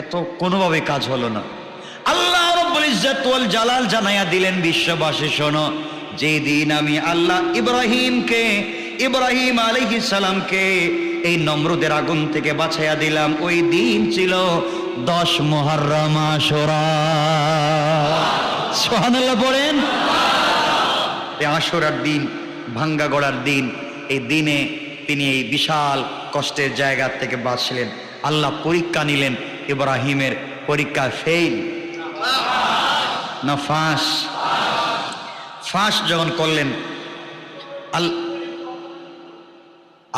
এত কোনোভাবে কাজ হলো না। আল্লাহ রাব্বুল ইজ্জত ওয়াল জালাল জানাইয়া দিলেন, বিশ্ববাসী শোনো, যেই দিন আমি আল্লাহ ইব্রাহিম আলাইহিস সালামকে এই নমরুদের আগুন থেকে বাঁচাইয়া দিলাম, ওই দিন ছিল 10 মুহররম আশুরা। সুবহানাল্লাহ পড়েন। আশুরার দিন, ভাঙ্গা গড়ার দিন, এই দিনে তিনি এই বিশাল কষ্টের জায়গা থেকে বাঁচলেন। আল্লাহ পরীক্ষা নিলেন। ইব্রাহিমের পরীক্ষা ফেল না ফাঁস? ফাঁস যখন করলেন,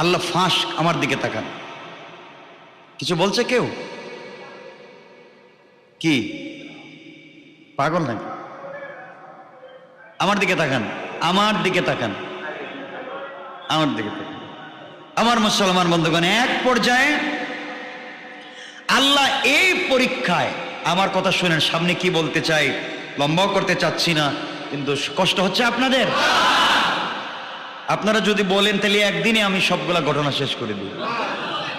আল্লাহ ফাঁস। আমার দিকে তাকান, কিছু বলছে কেউ? কি পাগল নাকি? আমার দিকে তাকান, আমার দিকে তাকান, আমার দিকে তাকান। আমার মুসলমান বন্ধুগণ, এক পর্যায়ে আল্লাহ এই পরীক্ষায়, আমার কথা শুনেন, সামনে কি বলতে চাই লম্বাও করতে চাচ্ছি না, কিন্তু কষ্ট হচ্ছে আপনাদের। আপনারা যদি বলেন তাহলে একদিনে আমি সবগুলা ঘটনা শেষ করে দিই,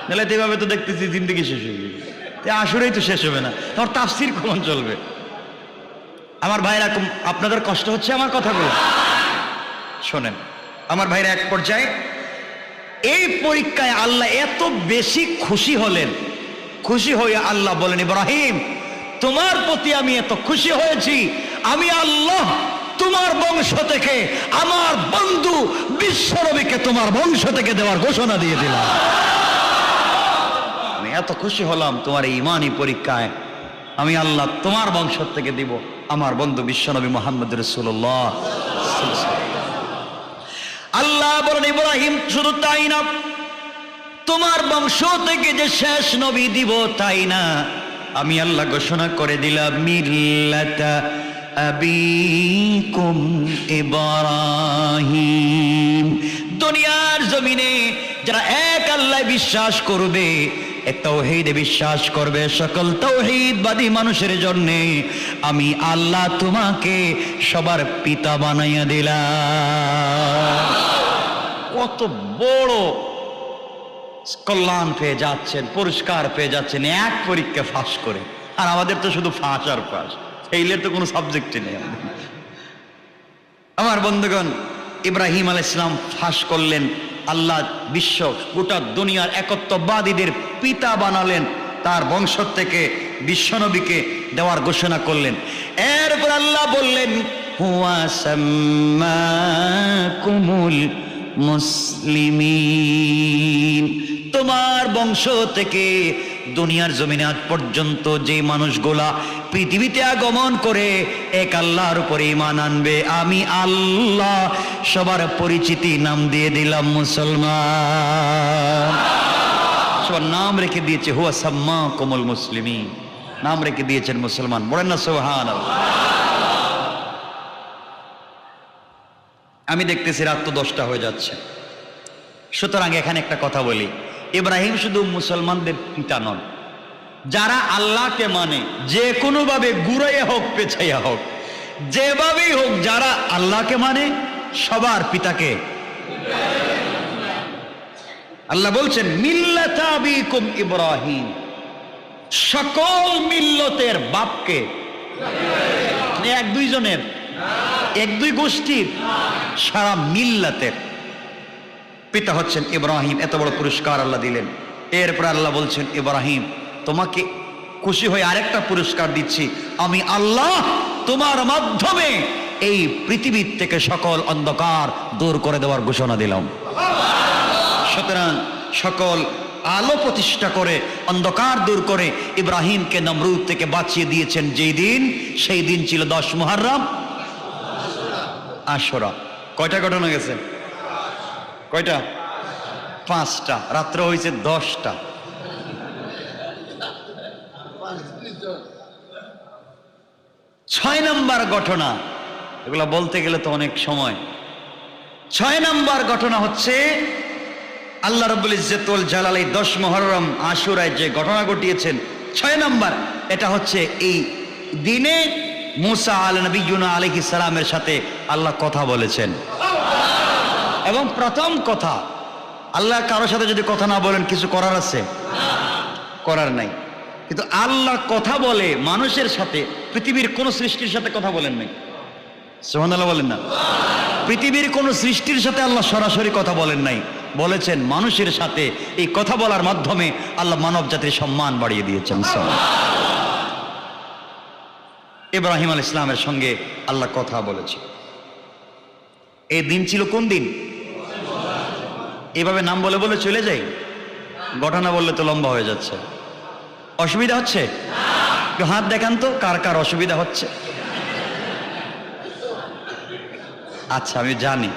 নাহলে এভাবে তো দেখতেছি জিন্দগি শেষ হয়ে যাবে। আসলেই তো শেষ হবে না, তোমার তাফসির কখন চলবে? আমার ভাইরা, আপনাদের কষ্ট হচ্ছে আমার কথাগুলো শোনেন। আমার ভাইরা, এক পর্যায়ে এই পরীক্ষায় আল্লাহ এত বেশি খুশি হলেন, খুশি হয়ে আল্লাহ বলেন, ইব্রাহিম তোমার প্রতি আমি এত খুশি হয়েছি, আমি আল্লাহ তোমার বংশ থেকে আমার বন্ধু বিশ্বনবীকে তোমার বংশ থেকে দেওয়ার ঘোষণা দিয়ে দিলাম। আমি এত খুশি হলাম তোমার এই ইমানি পরীক্ষায়, আমি আল্লাহ তোমার বংশ থেকে দিব আমার বন্ধু বিশ্বনবী মুহাম্মদ রাসূলুল্লাহ। আল্লাহ বলেন ইব্রাহিম শুধু তাই না, তোমার বংশ থেকে যে শেষ নবী দিব তাই না, আমি আল্লাহ ঘোষণা করে দিলাম মিল্লাতা আবিকুম ইব্রাহিম। দুনিয়ার জমিনে যারা এক আল্লাহ বিশ্বাস করবে, এক তাওহীদে বিশ্বাস করবে, সকল তাওহীদবাদী মানুষের জন্য আমি আল্লাহ তোমাকে সবার পিতা বানাইয়া দিলাম। কত বড় কল্যাণ পেয়ে যাচ্ছেন, পুরস্কার পেয়ে যাচ্ছেন এক পরীক্ষা ফাঁস করে। আর আমাদের তো শুধু ফাঁস আর ফাঁস, ফেইলের তো কোনো সাবজেক্টই নেই। আমার বন্ধুগণ, ইব্রাহিম আলাইহিস সালাম ফাঁস করলেন, আল্লাহ বিশ্ব গোটা দুনিয়ার একত্ববাদীদের পিতা বানালেন, তার বংশ থেকে বিশ্বনবীকে দেওয়ার ঘোষণা করলেন। এরপর আল্লাহ বললেন হুয়া সাম্মাকুমুল মুসলিমিন, তোমার বংশ থেকে দুনিয়ার জমিনে আজ পর্যন্ত যে মানুষগুলা পৃথিবীতে আগমন করে এক আল্লাহর উপরে ঈমান আনবে, আমি আল্লাহ সবার পরিচিতি নাম দিয়ে দিলাম মুসলমান। সবার নাম রেখে দিয়েছে হুয়া সাম্মাকুমুল মুসলিমিন, নাম রেখে দিয়েছেন মুসলমান। বলেন না সুবহানাল্লাহ। আমি দেখতেছি রাত তো 10টা হয়ে যাচ্ছে, সুতরাং এখানে একটা কথা বলি, ইব্রাহিম শুধু মুসলমানদের পিতা নন, যারা আল্লাহকে মানে যে কোনো ভাবে ঘুরাইয়া হোক পেছাইয়া হোক যেভাবেই হোক, যারা আল্লাহকে মানে সবার পিতাকে আল্লাহ বলছেন মিল্লাতা আবিকুম ইব্রাহিম, সকল মিল্লতের বাপকে, এক দুইজনের, এক দুই গোষ্ঠীর, সারা মিল্লাতের পিতা হচ্ছেন ইব্রাহিম। এত বড় পুরস্কার আল্লাহ দিলেন। এরপর আল্লাহ বলছেন ইব্রাহিম তোমাকে খুশি হয়ে আরেকটা পুরস্কার দিচ্ছি, আমি আল্লাহ তোমার মাধ্যমে এই পৃথিবীর থেকে সকল অন্ধকার দূর করে দেওয়ার ঘোষণা দিলাম। সুতরাং সকল আলো প্রতিষ্ঠা করে অন্ধকার দূর করে ইব্রাহিমকে নমরুদ থেকে বাঁচিয়ে দিয়েছেন যেই দিন, সেই দিন ছিল 10 মুহররম আশুরা। কয়টা ঘটনা গেছে? কয়টা? 5টা। রাত্র হয়েছে 10টা। 6 নম্বর ঘটনা, এগুলা বলতে গেলে তো অনেক সময়। 6 নম্বর ঘটনা হচ্ছে আল্লাহ রাব্বুল ইজ্জত ওয়াল জালাল এই 10 মুহররম আশুরায় যে ঘটনা ঘটিয়েছেন। 6 নম্বর এটা হচ্ছে এই দিনে মুসা আলাইহিস সালামের সাথে আল্লাহ কথা বলেছেন। এবং প্রথম কথা, আল্লাহ কারোর সাথে যদি কথা না বলেন কিছু করার আছে? করার নাই। কিন্তু আল্লাহ কথা বলে মানুষের সাথে, পৃথিবীর কোন সৃষ্টির সাথে কথা বলেন নাই। সুবহানাল্লাহ বলেন না? পৃথিবীর কোন সৃষ্টির সাথে আল্লাহ সরাসরি কথা বলেন নাই, বলেছেন মানুষের সাথে। এই কথা বলার মাধ্যমে আল্লাহ মানব জাতির সম্মান বাড়িয়ে দিয়েছেন। ইব্রাহিম আলাইহিস সালামের সঙ্গে আল্লাহ কথা বলেছে। এই দিন ছিল কোন দিন? এভাবে নাম বলে বলে চলে যাই, ঘটনা বললে তো লম্বা হয়ে যাচ্ছে। অসুবিধা হচ্ছে? একটু হাত দেখান তো কার কার অসুবিধা হচ্ছে। আচ্ছা আমি জানি,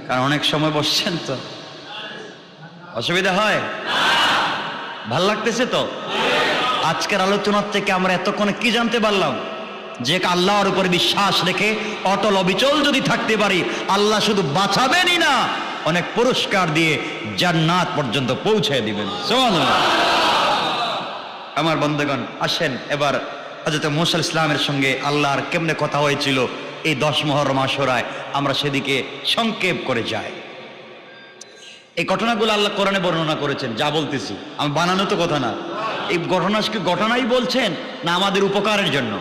কারণ অনেক সময় বসছেন তো অসুবিধা হয়। ভাল লাগতেছে তো? আজকের আলোচনার থেকে আমরা এতক্ষণে কি জানতে পারলাম? যে আল্লাহর উপর বিশ্বাস রেখে অটল অবিচল যদি থাকতে পারি, আল্লাহ শুধু বাঁচাবেনই না, অনেক পুরস্কার দিয়ে জান্নাত পর্যন্ত পৌঁছে দিবেন। সুবহানাল্লাহ। আমার বন্ধুগণ আসেন এবার হযরত মুসা আলাইহিস সালামের সঙ্গে আল্লাহর কেমনে কথা হয়েছিল এই 10 মুহররম আশুরায়, আমরা সেদিকে সংক্ষেপ করে যাই। এই ঘটনাগুলো আল্লাহ কোরআনে বর্ণনা করেছেন। যা বলতেছি আমি বানানো তো কথা না, এই ঘটনাই বলছেন না আমাদের উপকারের জন্য?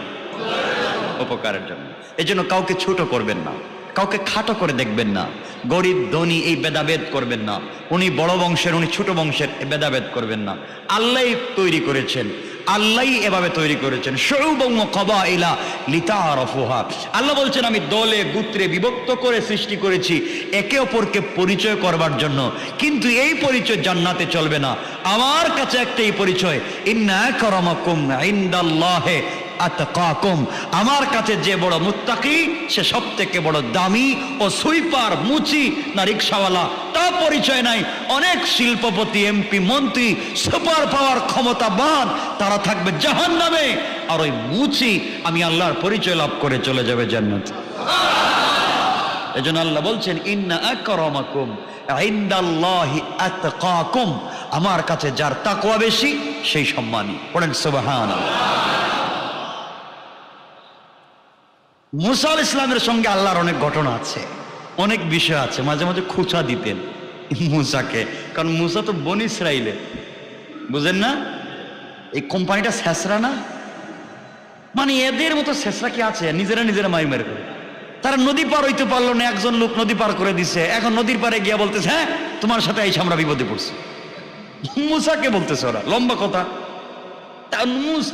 উপকারের জন্য। এই জন্য কাউকে ছোট করবেন না, কাউকে খাটো করে দেখবেন না, গরিব ধনী এই ভেদাভেদ করবেন না, উনি বড় বংশের উনি ছোট বংশের ভেদাভেদ করবেন না। আল্লাহ তৈরি করেছেন, আল্লাহ এভাবে তৈরি করেছেন, শুউবান ওয়া ক্বাবাইলা লিতাআরাফুহা। আল্লাহ বলছেন আমি দলে গোত্রে বিভক্ত করে সৃষ্টি করেছি একে অপরকে পরিচয় করবার জন্য, কিন্তু এই পরিচয় জান্নাতে চলবে না। আমার কাছে একটাই পরিচয়, ইন্না আকরামাকুম ইনদাল্লাহি আতকাকুম। আমার কাছে যে বড় মুত্তাকি সে সব থেকে বড় দামি। ও সুইপার, মুচি না রিক্সাওয়ালা তা পরিচয় নাই। অনেক শিল্পপতি, এমপি, মন্ত্রী, সুপার পাওয়ার ক্ষমতাবান, তারা থাকবে জাহান্নামে, আর ওই মুচি আমি আল্লাহর পরিচয় লাভ করে চলে যাবে জান্নাতে। এজন্য আল্লাহ বলছেন ইন্না আকরামাকুম ইনদাল্লাহি আতকাকুম। আমার কাছে যার তাকওয়া বেশি সেই সম্মানী। পড়েন সুবহানাল্লাহ। মুসা আলাইহিস সালামের সঙ্গে আল্লাহর অনেক ঘটনা আছে, অনেক বিষয় আছে। মাঝে মাঝে খুঁচা দিতেন মুসাকে, কারণ মুসা তো বনি ইসরাইলে, বুঝেন না? এই কোম্পানিটা শেষরা না, মানে এদের মতো শেষরা কি আছে? নিজেরা মাইর করে। তারা নদী পার হইতে পারলো না, একজন লোক নদী পার করে দিছে। এখন নদীর পারে গিয়া বলতেছে হ্যাঁ তোমার সাথে এসে আমরা বিপদে পড়ছি। মুসাকে বলতেছে ওরা, লম্বা কথা।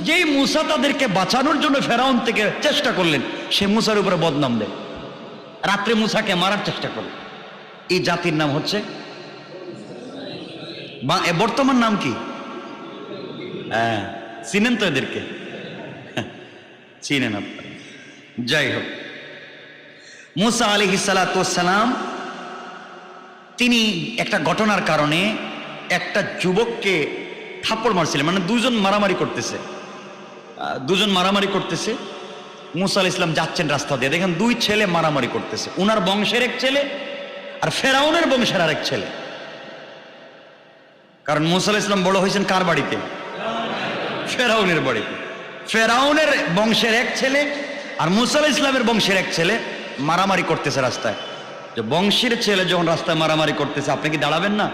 যেই মুসা তাদেরকে বাঁচানোর জন্য ফেরাউন থেকে চেষ্টা করলেন, সে মুসার উপরে বদনাম দেয়। রাত্রে মুসাকে মারার চেষ্টা করলেন। এই জাতির নাম হচ্ছে, বর্তমান নাম কি? হ্যাঁ, চিনেন তো এদেরকে? চিনেন আপনারা। যাই হোক, মুসা আলাইহিস সালাতু ওয়াস সালাম তিনি একটা ঘটনার কারণে একটা যুবককে থাপ্পড় মারছিলেন। মানে দুজন মারামারি করতেছে। মুসা আলাইহিস সালাম যাচ্ছেন রাস্তা দিয়ে, দেখেন দুই ছেলে মারামারি করতেছে। উনার বংশের এক ছেলে আর ফেরাউনের বংশের আরেক ছেলে। কারণ মুসা আলাইহিস সালাম বড় হয়েছেন কার বাড়িতে? ফেরাউনের বাড়িতে। ফেরাউনের বংশের এক ছেলে আর মুসা আলাইহিস সালামের বংশের এক ছেলে মারামারি করতেছে রাস্তায়। যে বংশের ছেলে যখন রাস্তায় মারামারি করতেছে, আপনি কি দাঁড়াবেন না?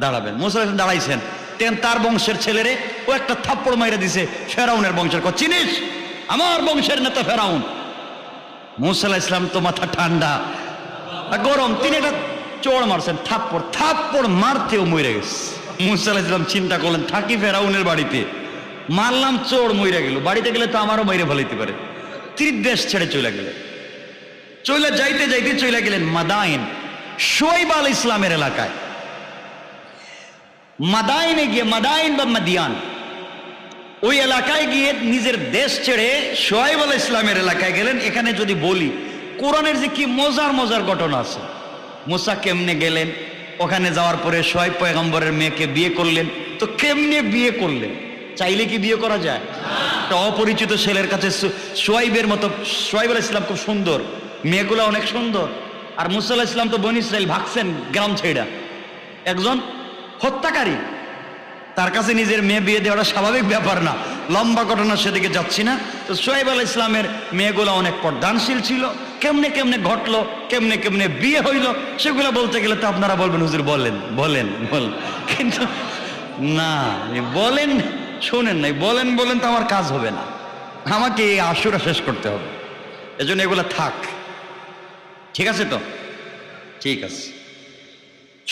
দাঁড়াবেন। মুসা আলাইহিস সালাম দাঁড়াইছেন, তার বংশের ছেলেরে ও একটা থাপ্পড় মাইরা দিছে ফেরাউনের বংশের। চিনিস আমার বংশের নেতা ফেরাউন? মুসা আলাইহিস সালাম তো মাথা ঠান্ডা গরম, তিনি একটা চোর মারছেন, থাপ্পড় মারতেও মরে গেছে। মুসা আলাইহিস সালাম চিন্তা করলেন থাকি ফেরাউনের বাড়িতে, মারলাম চোর মরে গেল, বাড়িতে গেলে তো আমারও মাইরে ফেলাইতে পারে। তিনি দেশ ছেড়ে চলে গেলেন মাদাইন, শুআয়ব আলাইহিস সালামের এলাকায়। মাদাইনে গিয়ে, মাদাইন বা মাদিয়ান, ওই এলাকায় গিয়ে নিজের দেশ ছেড়ে শুআয়ব আলাইহিস সালামের এলাকায় গেলেন। এখানে যদি বলি কোরআনের যে কি মজার ঘটনা আছে। মুসা কেমনে গেলেন, ওখানে যাওয়ার পরে শুআয়ব পয়গম্বরের মেয়েকে বিয়ে করলেন। তো কেমনে বিয়ে করলেন? চাইলে কি বিয়ে করা যায়? একটা অপরিচিত ছেলের কাছে শুআয়বের মতো, শুআয়ব আলাইহিস সালাম খুব সুন্দর, মেয়েগুলো অনেক সুন্দর। আর মুসা আলাইহিস সালাম তো বনী ইসরাইল, ভাগছেন গ্রাম ছেড়া, একজন হত্যাকারী, তার কাছে নিজের মেয়ে বিয়ে দেওয়াটা স্বাভাবিক ব্যাপার না। লম্বা ঘটনা, সেদিকে যাচ্ছি না। তো শুআয়ব আলাইহিস সালামের মেয়েগুলো অনেক পর্দানশীল ছিল। কেমনে ঘটলো, কেমনে বিয়ে হইল, সেগুলো বলতে গেলে তো আপনারা বলবেন হুজুর বলেন, কিন্তু না, বলেন শোনেন নাই, বলেন তো আমার কাজ হবে না, আমাকে এই আশুরা শেষ করতে হবে। এজন্য এগুলো থাক, ঠিক আছে তো? ঠিক আছে।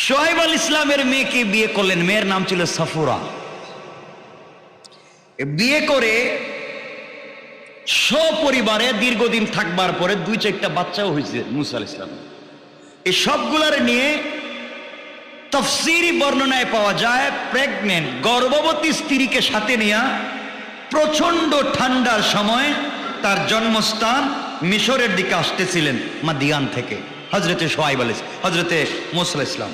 শুআয়ব আলাইহিস সালামের মেয়েকে বিয়ে করলেন, মেয়ের নাম ছিল সাফুরা। বিয়ে করে সপরিবারে দীর্ঘদিন থাকবার পরে 2-4টা বাচ্চাও হয়েছে মুসা আলাইহিস সালাম। এই সবগুলার নিয়ে তাফসীরি বর্ণনায় পাওয়া যায়, প্রেগনেন্ট গর্ভবতী স্ত্রীকে সাথে নিয়ে প্রচন্ড ঠান্ডার সময় তার জন্মস্থান মিশরের দিকে আসতেছিলেন মাদিয়ান থেকে। হযরতে শুআয়ব হযরতে মুসা আলাইহিস সালাম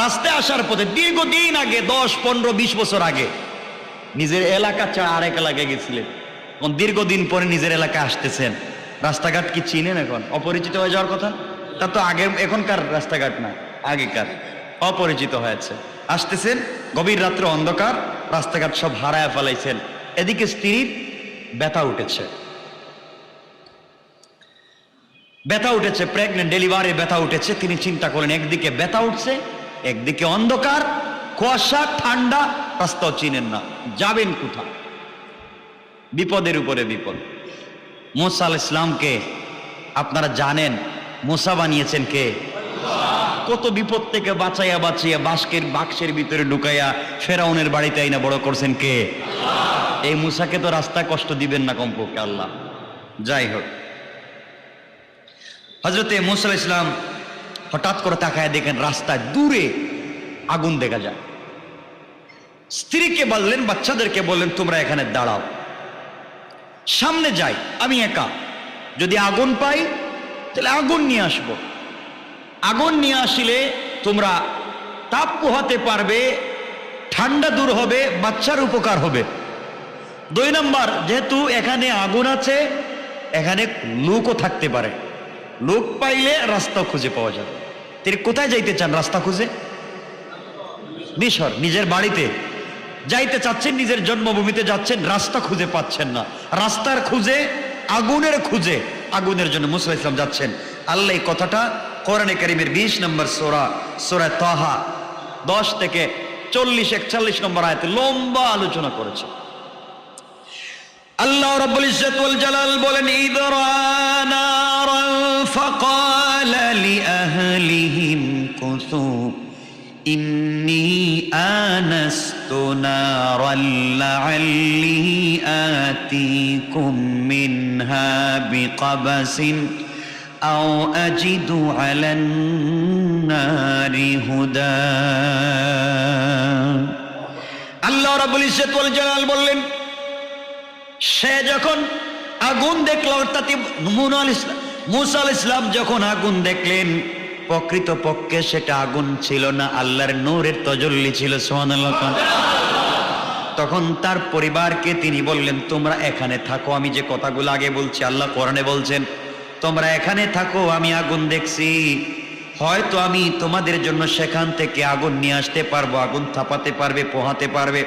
রাস্তায় আসার পথে দীর্ঘদিন আগে, 10, 15, 20 বছর আগে নিজের এলাকা ছাড়া আরেক এলাকায় গেছিলেন। দীর্ঘদিন পরে নিজের এলাকায় আসতেছেন। রাস্তাঘাট কি চিনেন? এখন অপরিচিত হয়ে যাওয়ার কথা। তা তো আগে, এখনকার রাস্তাঘাট না, আগেকার, অপরিচিত হয়েছে। আসতেছেন, গভীর রাত্রে অন্ধকার, রাস্তাঘাট সব হারায় ফেলাইছেন। এদিকে স্ত্রীর ব্যথা উঠেছে, প্রেগনেন্ট, ডেলিভারি ব্যথা উঠেছে। তিনি চিন্তা করেন একদিকে ব্যথা উঠছে, একদিকে অন্ধকার, কুয়াশা, ঠান্ডা, রাস্তাও চিনেন না, যাবেন কোথায়? বিপদের উপরে বিপদ। মুসা আলাইহিস সালামকে আপনারা জানেন মুসা বানিয়েছেন কে? আল্লাহ। কত বিপদ থেকে বাঁচাইয়া বাঁচিয়া বাক্সের ভিতরে ঢুকাইয়া ফেরাউনের বাড়িতে আইনা বড় করছেন কে? এই মুসাকে তো রাস্তায় কষ্ট দিবেন না কমপক্ষে আল্লাহ। যাই হোক, হযরতে মুসা আলাইহিস সালাম হঠাৎ করে তাকায় দেখেন রাস্তায় দূরে আগুন দেখা যায়। স্ত্রীকে বললেন, বাচ্চাদেরকে বললেন, তোমরা এখানে দাঁড়াও, সামনে যাই, আমি একা, যদি আগুন পাই তাহলে আগুন নিয়ে আসব। আগুন নিয়ে আসলে তোমরা তাপ পোহাতে পারবে, ঠান্ডা দূর হবে, বাচ্চার উপকার হবে। 2 নম্বর, যেহেতু এখানে আগুন আছে, এখানে লোকও থাকতে পারে, লোক পাইলে রাস্তা খুঁজে পাওয়া যাবে। তিনি কোথায় যাইতে চান? রাস্তা খুঁজে মিশর, নিজের বাড়িতে যাইতে চাচ্ছেন, নিজের জন্মভূমিতে যাচ্ছেন, রাস্তা খুঁজে পাচ্ছেন না, রাস্তার খুঁজে, আগুনের খুঁজে, আগুনের জন্য মুসা আলাইহিস সালাম যাচ্ছেন। আল্লাহ এই কথাটা কোরআনে কারীমের 20 নম্বর সূরা তাহা 10 থেকে 40-41 নম্বর আয়াতে লম্বা আলোচনা করেছে। আল্লাহ রাব্বুল ইজ্জত ওয়াল জালাল বলেন, ইদরা নারান ফাকালা লিআহলিহিম কুসু ইন্নী আনাস্তু নারান লাআল্লি আতিকুম মিনহা বিকাবাসিন আও আজিদু আলান নারি হুদা। আল্লাহ রাব্বুল ইজ্জত ওয়াল জালাল বললেন, সে যখন আগুন দেখল, অর্থাৎ মুসা আলাইহিস সালাম যখন আগুন দেখলেন, প্রকৃতপক্ষে সেটা আগুন ছিল না, আল্লাহর নূরের তাজাল্লি ছিল। সুবহানাল্লাহ। তখন তার পরিবারকে তিনি বললেন, তোমরা এখানে থাকো, আমি যে কথাগুলো আগে বলছি আল্লাহ কোরআনে বলছেন, তোমরা এখানে থাকো, আমি আগুন দেখছি, হয়তো আমি তোমাদের জন্য সেখান থেকে আগুন নিয়ে আসতে পারবো, আগুন থাপাতে পারবে, পোহাতে পারবে,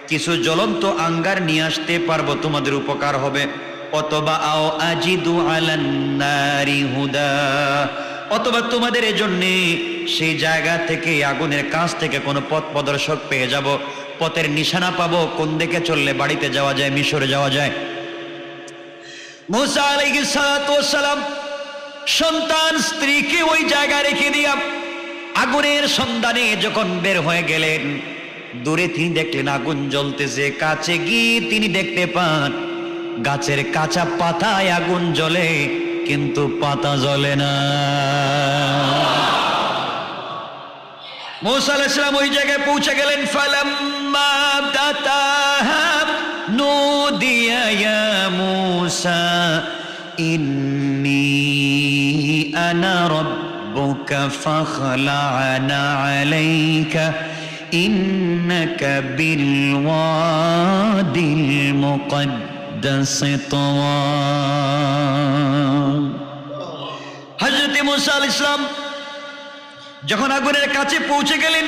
কিছু জ্বলন্ত আঙ্গার নিয়ে আসতে পারবো, তোমাদের উপকার হবে। অথবা আও আজিদু আলান নারি হুদা, অথবা তোমাদের জন্য সেই জায়গা থেকে, আগুনের কাছ থেকে কোনো পথ প্রদর্শক পেয়ে যাব, পথের নিশানা পাবো, কোন দিকে চললে বাড়িতে যাওয়া যায়, মিশরে যাওয়া যায়। মুসা আলাইহিস সালাতু ওয়াস সালাম সন্তান স্ত্রীকে ওই জায়গায় রেখে দিয়া আগুনের সন্ধানে যখন বের হয়ে গেলেন, দূরে তিনি দেখলেন আগুন জ্বলতেছে, কাছে গিয়ে তিনি দেখতে পান গাছের কাঁচা পাতায় আগুন জ্বলে, কিন্তু পাতা জ্বলে না। মুসা আলাইহিস সালাম ওই জায়গায় পৌঁছে গেলেন। ফালাম্মা দাতাহা নুদিয়া ইয়া মুসা ইন্নী আনা রাব্বুকা ফাখলা'না আলাইকা ইন্নাকা বিল ওয়াদিল মুকদ্দাস তুওয়া। হযরত মুসা আলাইহিস সালাম যখন আগুনের কাছে পৌঁছে গেলেন,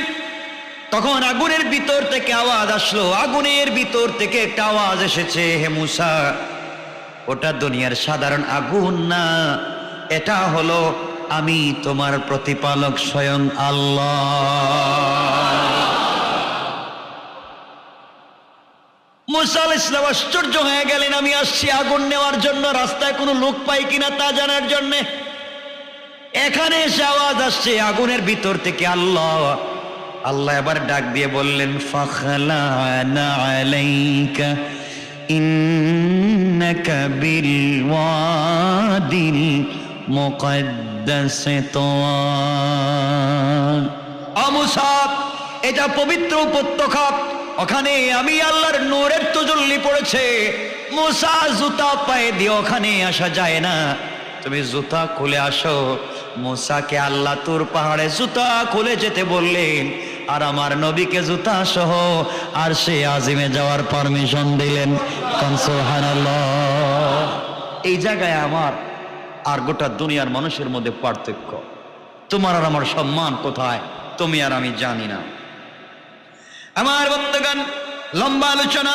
তখন আগুনের ভিতর থেকে আওয়াজ আসলো, আগুনের ভিতর থেকে একটা আওয়াজ এসেছে, হে মুসা, ওটা দুনিয়ার সাধারণ আগুন না, এটা হলো আমি তোমার প্রতিপালক স্বয়ং আল্লাহ। মুসা আলাইহিস সালাম আশ্চর্য হয়ে গেলেন, আমি আসছি আগুন নেওয়ার জন্য, রাস্তায় কোনো লোক পাই কিনা তা জানার জন্য। এখানে এসে আওয়াজ আসছে আগুনের ভিতর থেকে আল্লাহ। আল্লাহ এবার ডাক দিয়ে বললেন, ফাখলা'না আলাইকা ইন্নাকা বিল ওয়াদিল মুকদ্দাস তুওয়া। ও মুসা, এটা পবিত্র উপত্যকা, ওখানে আমি আল্লাহর নূরের তাজাল্লি পড়েছে। মুসা, জুতা পায়ে দিয়ে ওখানে আসা যায় না, তুমি জুতা খুলে আসো। মুসাকে আল্লাহ তুর পাহাড়ে জুতা খুলে যেতে বললেন, আর আমার নবীকে জুতা সহ আরশে আজিমে যাওয়ার পারমিশন দিলেন। সুবহানাল্লাহ। এই জায়গায় আমার আর গোটা দুনিয়ার মানুষের মধ্যে পার্থক্য। তোমার আর আমার সম্মান কোথায়, তুমি আর আমি জানি না। আমার বন্ধুগণ, লম্বা আলোচনা।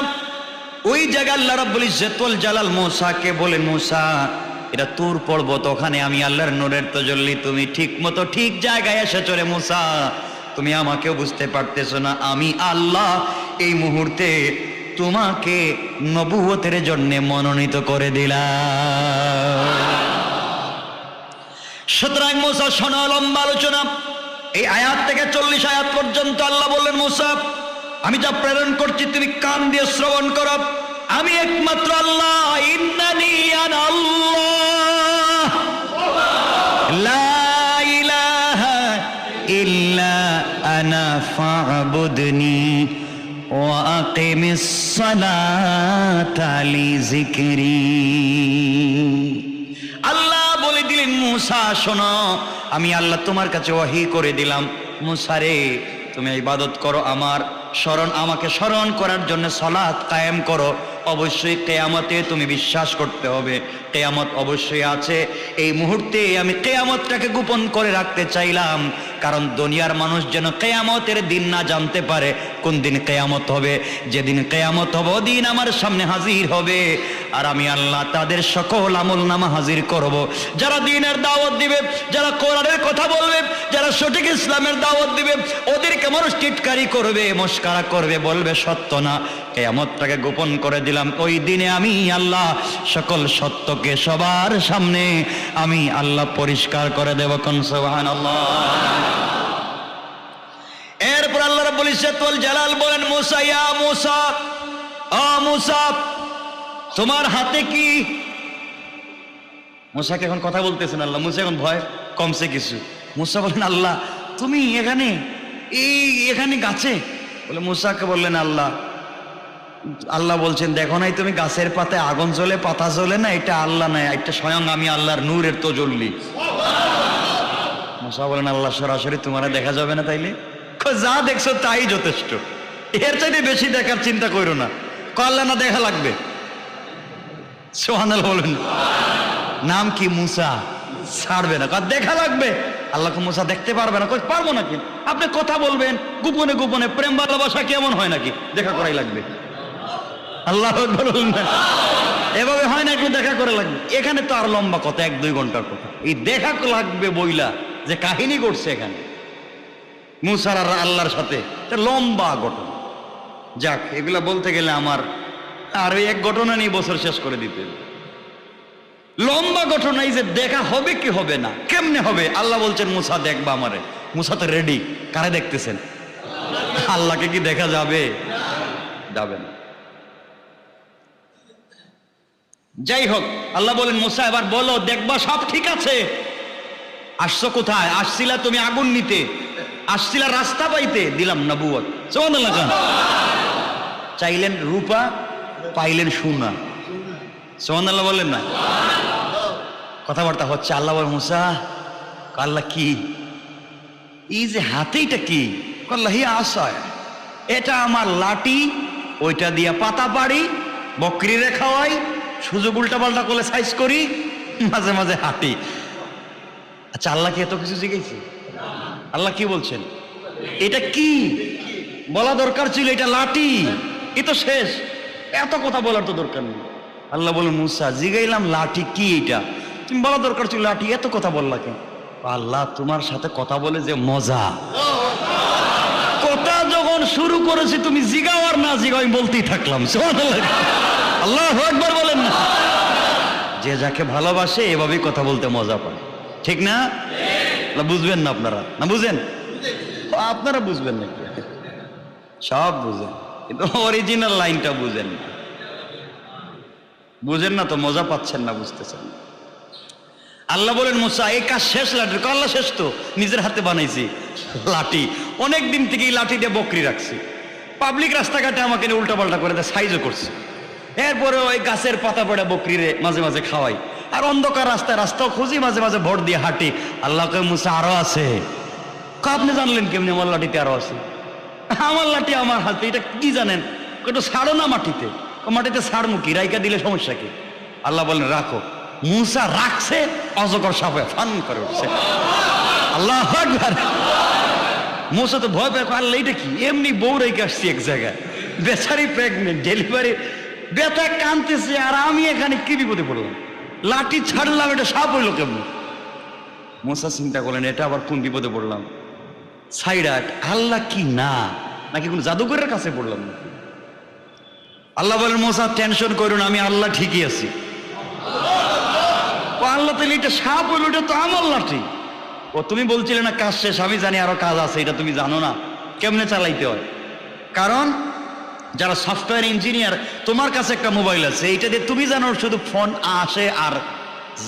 ওই জায়গায় আল্লাহ রাব্বুল ইজ্জত ওয়াল জালাল মুসাকে বলেন, মুসা, এটা তুর পর্বত, ওখানে আমি আল্লাহর নূরের তাজাল্লি, তুমি ঠিক মতো ঠিক জায়গায় এসেছো রে মুসা। তুমি আমাকেও বুঝতে পারতেছো না, আমি আল্লাহ এই মুহূর্তে তোমাকে নবুয়তের জন্য মনোনীত করে দিলাম। সুতরাং মুসা শোনো, লম্বা আলোচনা। এই আয়াত থেকে 40 আয়াত পর্যন্ত আল্লাহ বললেন, মুসা আমি যা প্রেরণ করছি তুমি কান দিয়ে শ্রবণ করো। আমি একমাত্র আল্লাহ, ইন্নানি আনা আল্লাহ লা ইলাহা ইল্লা আনা ফা'বুদনি ওয়া আকিমিস সালাতা লিযিকরি। আল্লাহ বলে দিলেন, মুসা শোনো, আমি আল্লাহ তোমার কাছে ওয়াহি করে দিলাম, মুসা রে তুমি ইবাদত করো, আমাকে স্মরণ করার জন্য সালাত কায়েম করো। অবশ্যই কিয়ামতে তুমি বিশ্বাস করতে হবে, কিয়ামত অবশ্যই আছে। এই মুহূর্তে আমি কিয়ামতটাকে গোপন করে রাখতে চাইলাম, কারণ দুনিয়ার মানুষ যেন কিয়ামতের দিন না জানতে পারে কোন দিন কিয়ামত হবে। যেদিন কিয়ামত হবে ওদিন আমার সামনে হাজির হবে, আর আমি আল্লাহ তাদের সকল আমলনামা হাজির করব। যারা দ্বীনের দাওয়াত দিবে, যারা কোরআনের কথা বলবে, যারা সঠিক ইসলামের দাওয়াত দিবে, ওদেরকে মানুষ টিটকারি করবে, মস্কারা করবে, বলবে সত্য না। কিয়ামতটাকে গোপন করে দিলাম। ওই দিনে আমি আল্লাহ সকল সত্যকে সবার সামনে আমি আল্লাহ পরিষ্কার করে দেব। কোন সুবহানাল্লাহ। এরপর আল্লাহ রাব্বুল ইজ্জত ওয়াল জালাল বলেন, মুসা ইয়া মুসা, ও মুসা তোমার হাতে কি? মুসাকে এখন কথা বলতেছেন আল্লাহ, মুসা এখন ভয় কমছে কিছু। মুসা বলেন, আল্লাহ তুমি এখানে গাছে? বলে মুসাকে বললেন আল্লাহ বলছেন, দেখো নাই তুমি গাছের পাতায় আগুন জ্বলে, পাতা জ্বলে না, এটা আল্লাহ নাই, এটা স্বয়ং আমি আল্লাহর নূরের তো জ্বললি। মুসা বলেন, আল্লাহ সরাসরি তোমার দেখা যাবে না তাইলে? যা দেখছো তাই যথেষ্ট, এর চাইতে বেশি দেখার চিন্তা করো না। আল্লাহ না দেখা লাগবে। সুবহানাল্লাহ বলেন। নাম কি? মুসা। ছাড়বে না, দেখা লাগবে। আল্লাহকে মুসা দেখতে পারবে না। পারবো নাকি? আপনি কথা বলবেন গোপনে গোপনে, প্রেম ভালোবাসা কেমন হয় নাকি? দেখা করাই লাগবে। আল্লাহ বলুন না, এভাবে হয় না, একটু দেখা করে লাগবে। এখানে তো আর লম্বা কথা, 1-2 ঘন্টার কথা। এই দেখা লাগবে বইলা যে কাহিনী করছে এখানে মুসার আর আল্লাহর সাথে, লম্বা ঘটনা। যাক, এগুলা বলতে গেলে আমার আর ওই এক ঘটনা নিয়ে বছর শেষ করে দিতে। লম্বা ঘটনা। এই যে দেখা হবে কি হবে না, কেমনে হবে? আল্লাহ বলছেন, মুসা দেখবা আমারে। মুসা তো রেডি। কারে দেখতেছেন? আল্লাহকে কি দেখা যাবে? যাবে না। যাই হোক, আল্লাহ বলেন, মুসা এবার বলো, দেখবা সব ঠিক আছে। আসছো কোথায়? আসছিলা তুমি আগুন নিতে, আসছিলা রাস্তা পাইতে, দিলাম নবুয়ত। সুবহানাল্লাহ। চাইলেন রূপা, পাইলেন সোনা। সুবহানাল্লাহ বলেন না? কথাবার্তা হচ্ছে। আল্লাহ বলেন, মুসা, আল্লাহ কি এই যে হাতে, এটা কি? আল্লাহ হি আসায়, এটা আমার লাঠি, ওইটা দিয়া পাতা পাড়ি, বকরিরে খাওয়াই, সুযোগ উল্টা পাল্টা করলে সাইজ করি, মাঝে মাঝে হাঁটি। আচ্ছা, আল্লাহকে এত কিছু জিজ্ঞেস? আল্লাহ কি বলছেন? এটা কি বলা দরকার ছিল? এটা লাঠি, এ তো শেষ, এত কথা বলার তো দরকার নেই। আল্লাহ বলেন, মুসা জিগাইলাম লাঠি কি, এটা তুমি বলা দরকার ছিল, লাঠি এত কথা বললা কেন? আল্লাহ তোমার সাথে কথা বলে যে মজা, কথা যখন শুরু করেছি তুমি জিগাও আর না জিগাও আমি বলতেই থাকলাম। আল্লাহু আকবার বলেন না? যে যাকে ভালোবাসে এভাবেই কথা বলতে মজা পায়, ঠিক না? বুঝবেন না আপনারা? না বুঝেন? আপনারা বুঝবেন নাকি? সব বুঝেন, কিন্তু অরিজিনাল লাইনটা বুঝেন না। বুঝেন না তো মজা পাচ্ছেন না, বুঝতেছেন না। আল্লাহ বলেন, মুসা এই কাজ শেষ লাঠি? আল্লাহ শেষ তো, নিজের হাতে বানাইছি লাঠি। অনেক দিন থেকে এই লাঠি দিয়ে বকরি রাখছি, পাবলিক রাস্তাঘাটে আমাকে উল্টা পাল্টা করে দেয়, সাইজও করছে। এরপরে ওই গাছের পাতা পড়া বকরিরে মাঝে মাঝে খাওয়াই, আর অন্ধকার রাস্তাও খুঁজি, মাঝে মাঝে ভোট দিয়ে হাঁটি। আল্লাহকে, মুসা আরো আছে। আপনি জানলেন কেমনি আমার লাঠিতে আরো আছে? আমার লাঠি আমার হাতে, এটা কি জানেন? একটু ছাড়ো না মাটিতে। মাটিতে ছাড়মু কি, রাইকা দিলে সমস্যা কি? আল্লাহ বলেন, রাখো। মুসা রাখছে, অজগর সাপে ফান করে উঠছে। আল্লাহু আকবার। মুসা তো ভয় পেয়ে, আল্লাহ এটা কি? এমনি বউ রেখে আসছি এক জায়গায়, বেচারি প্রেগনেন্ট, ডেলিভারি, ব্যথা কানতেছে, আর আমি এখানে কি বিপদে পড়লাম? লাঠি ছাড়লাম, এটা সাপ হইল কেমন? মুসা চিন্তা করলেন, এটা আবার কোন বিপদে পড়লাম? সাইডা আল্লাহ কি না, নাকি কোন জাদুঘরের কাছে পড়লাম নাকি? আল্লাহ বলেন, মুসা টেনশন করুন, আমি আল্লাহ ঠিকই আছি। আল্লাহ তাহলে এটা সাপ হইল, এটা তো আমার লাঠি। ও তুমি বলছিলে না কাজ শেষ, আমি জানি আরো কাজ আছে, এটা তুমি জানো না কেমনে চালাইতে হয়। কারণ যারা সফটওয়্যার ইঞ্জিনিয়ার, তোমার কাছে একটা মোবাইল আছে, এইটা দিয়ে তুমি জানো শুধু ফোন আসে আর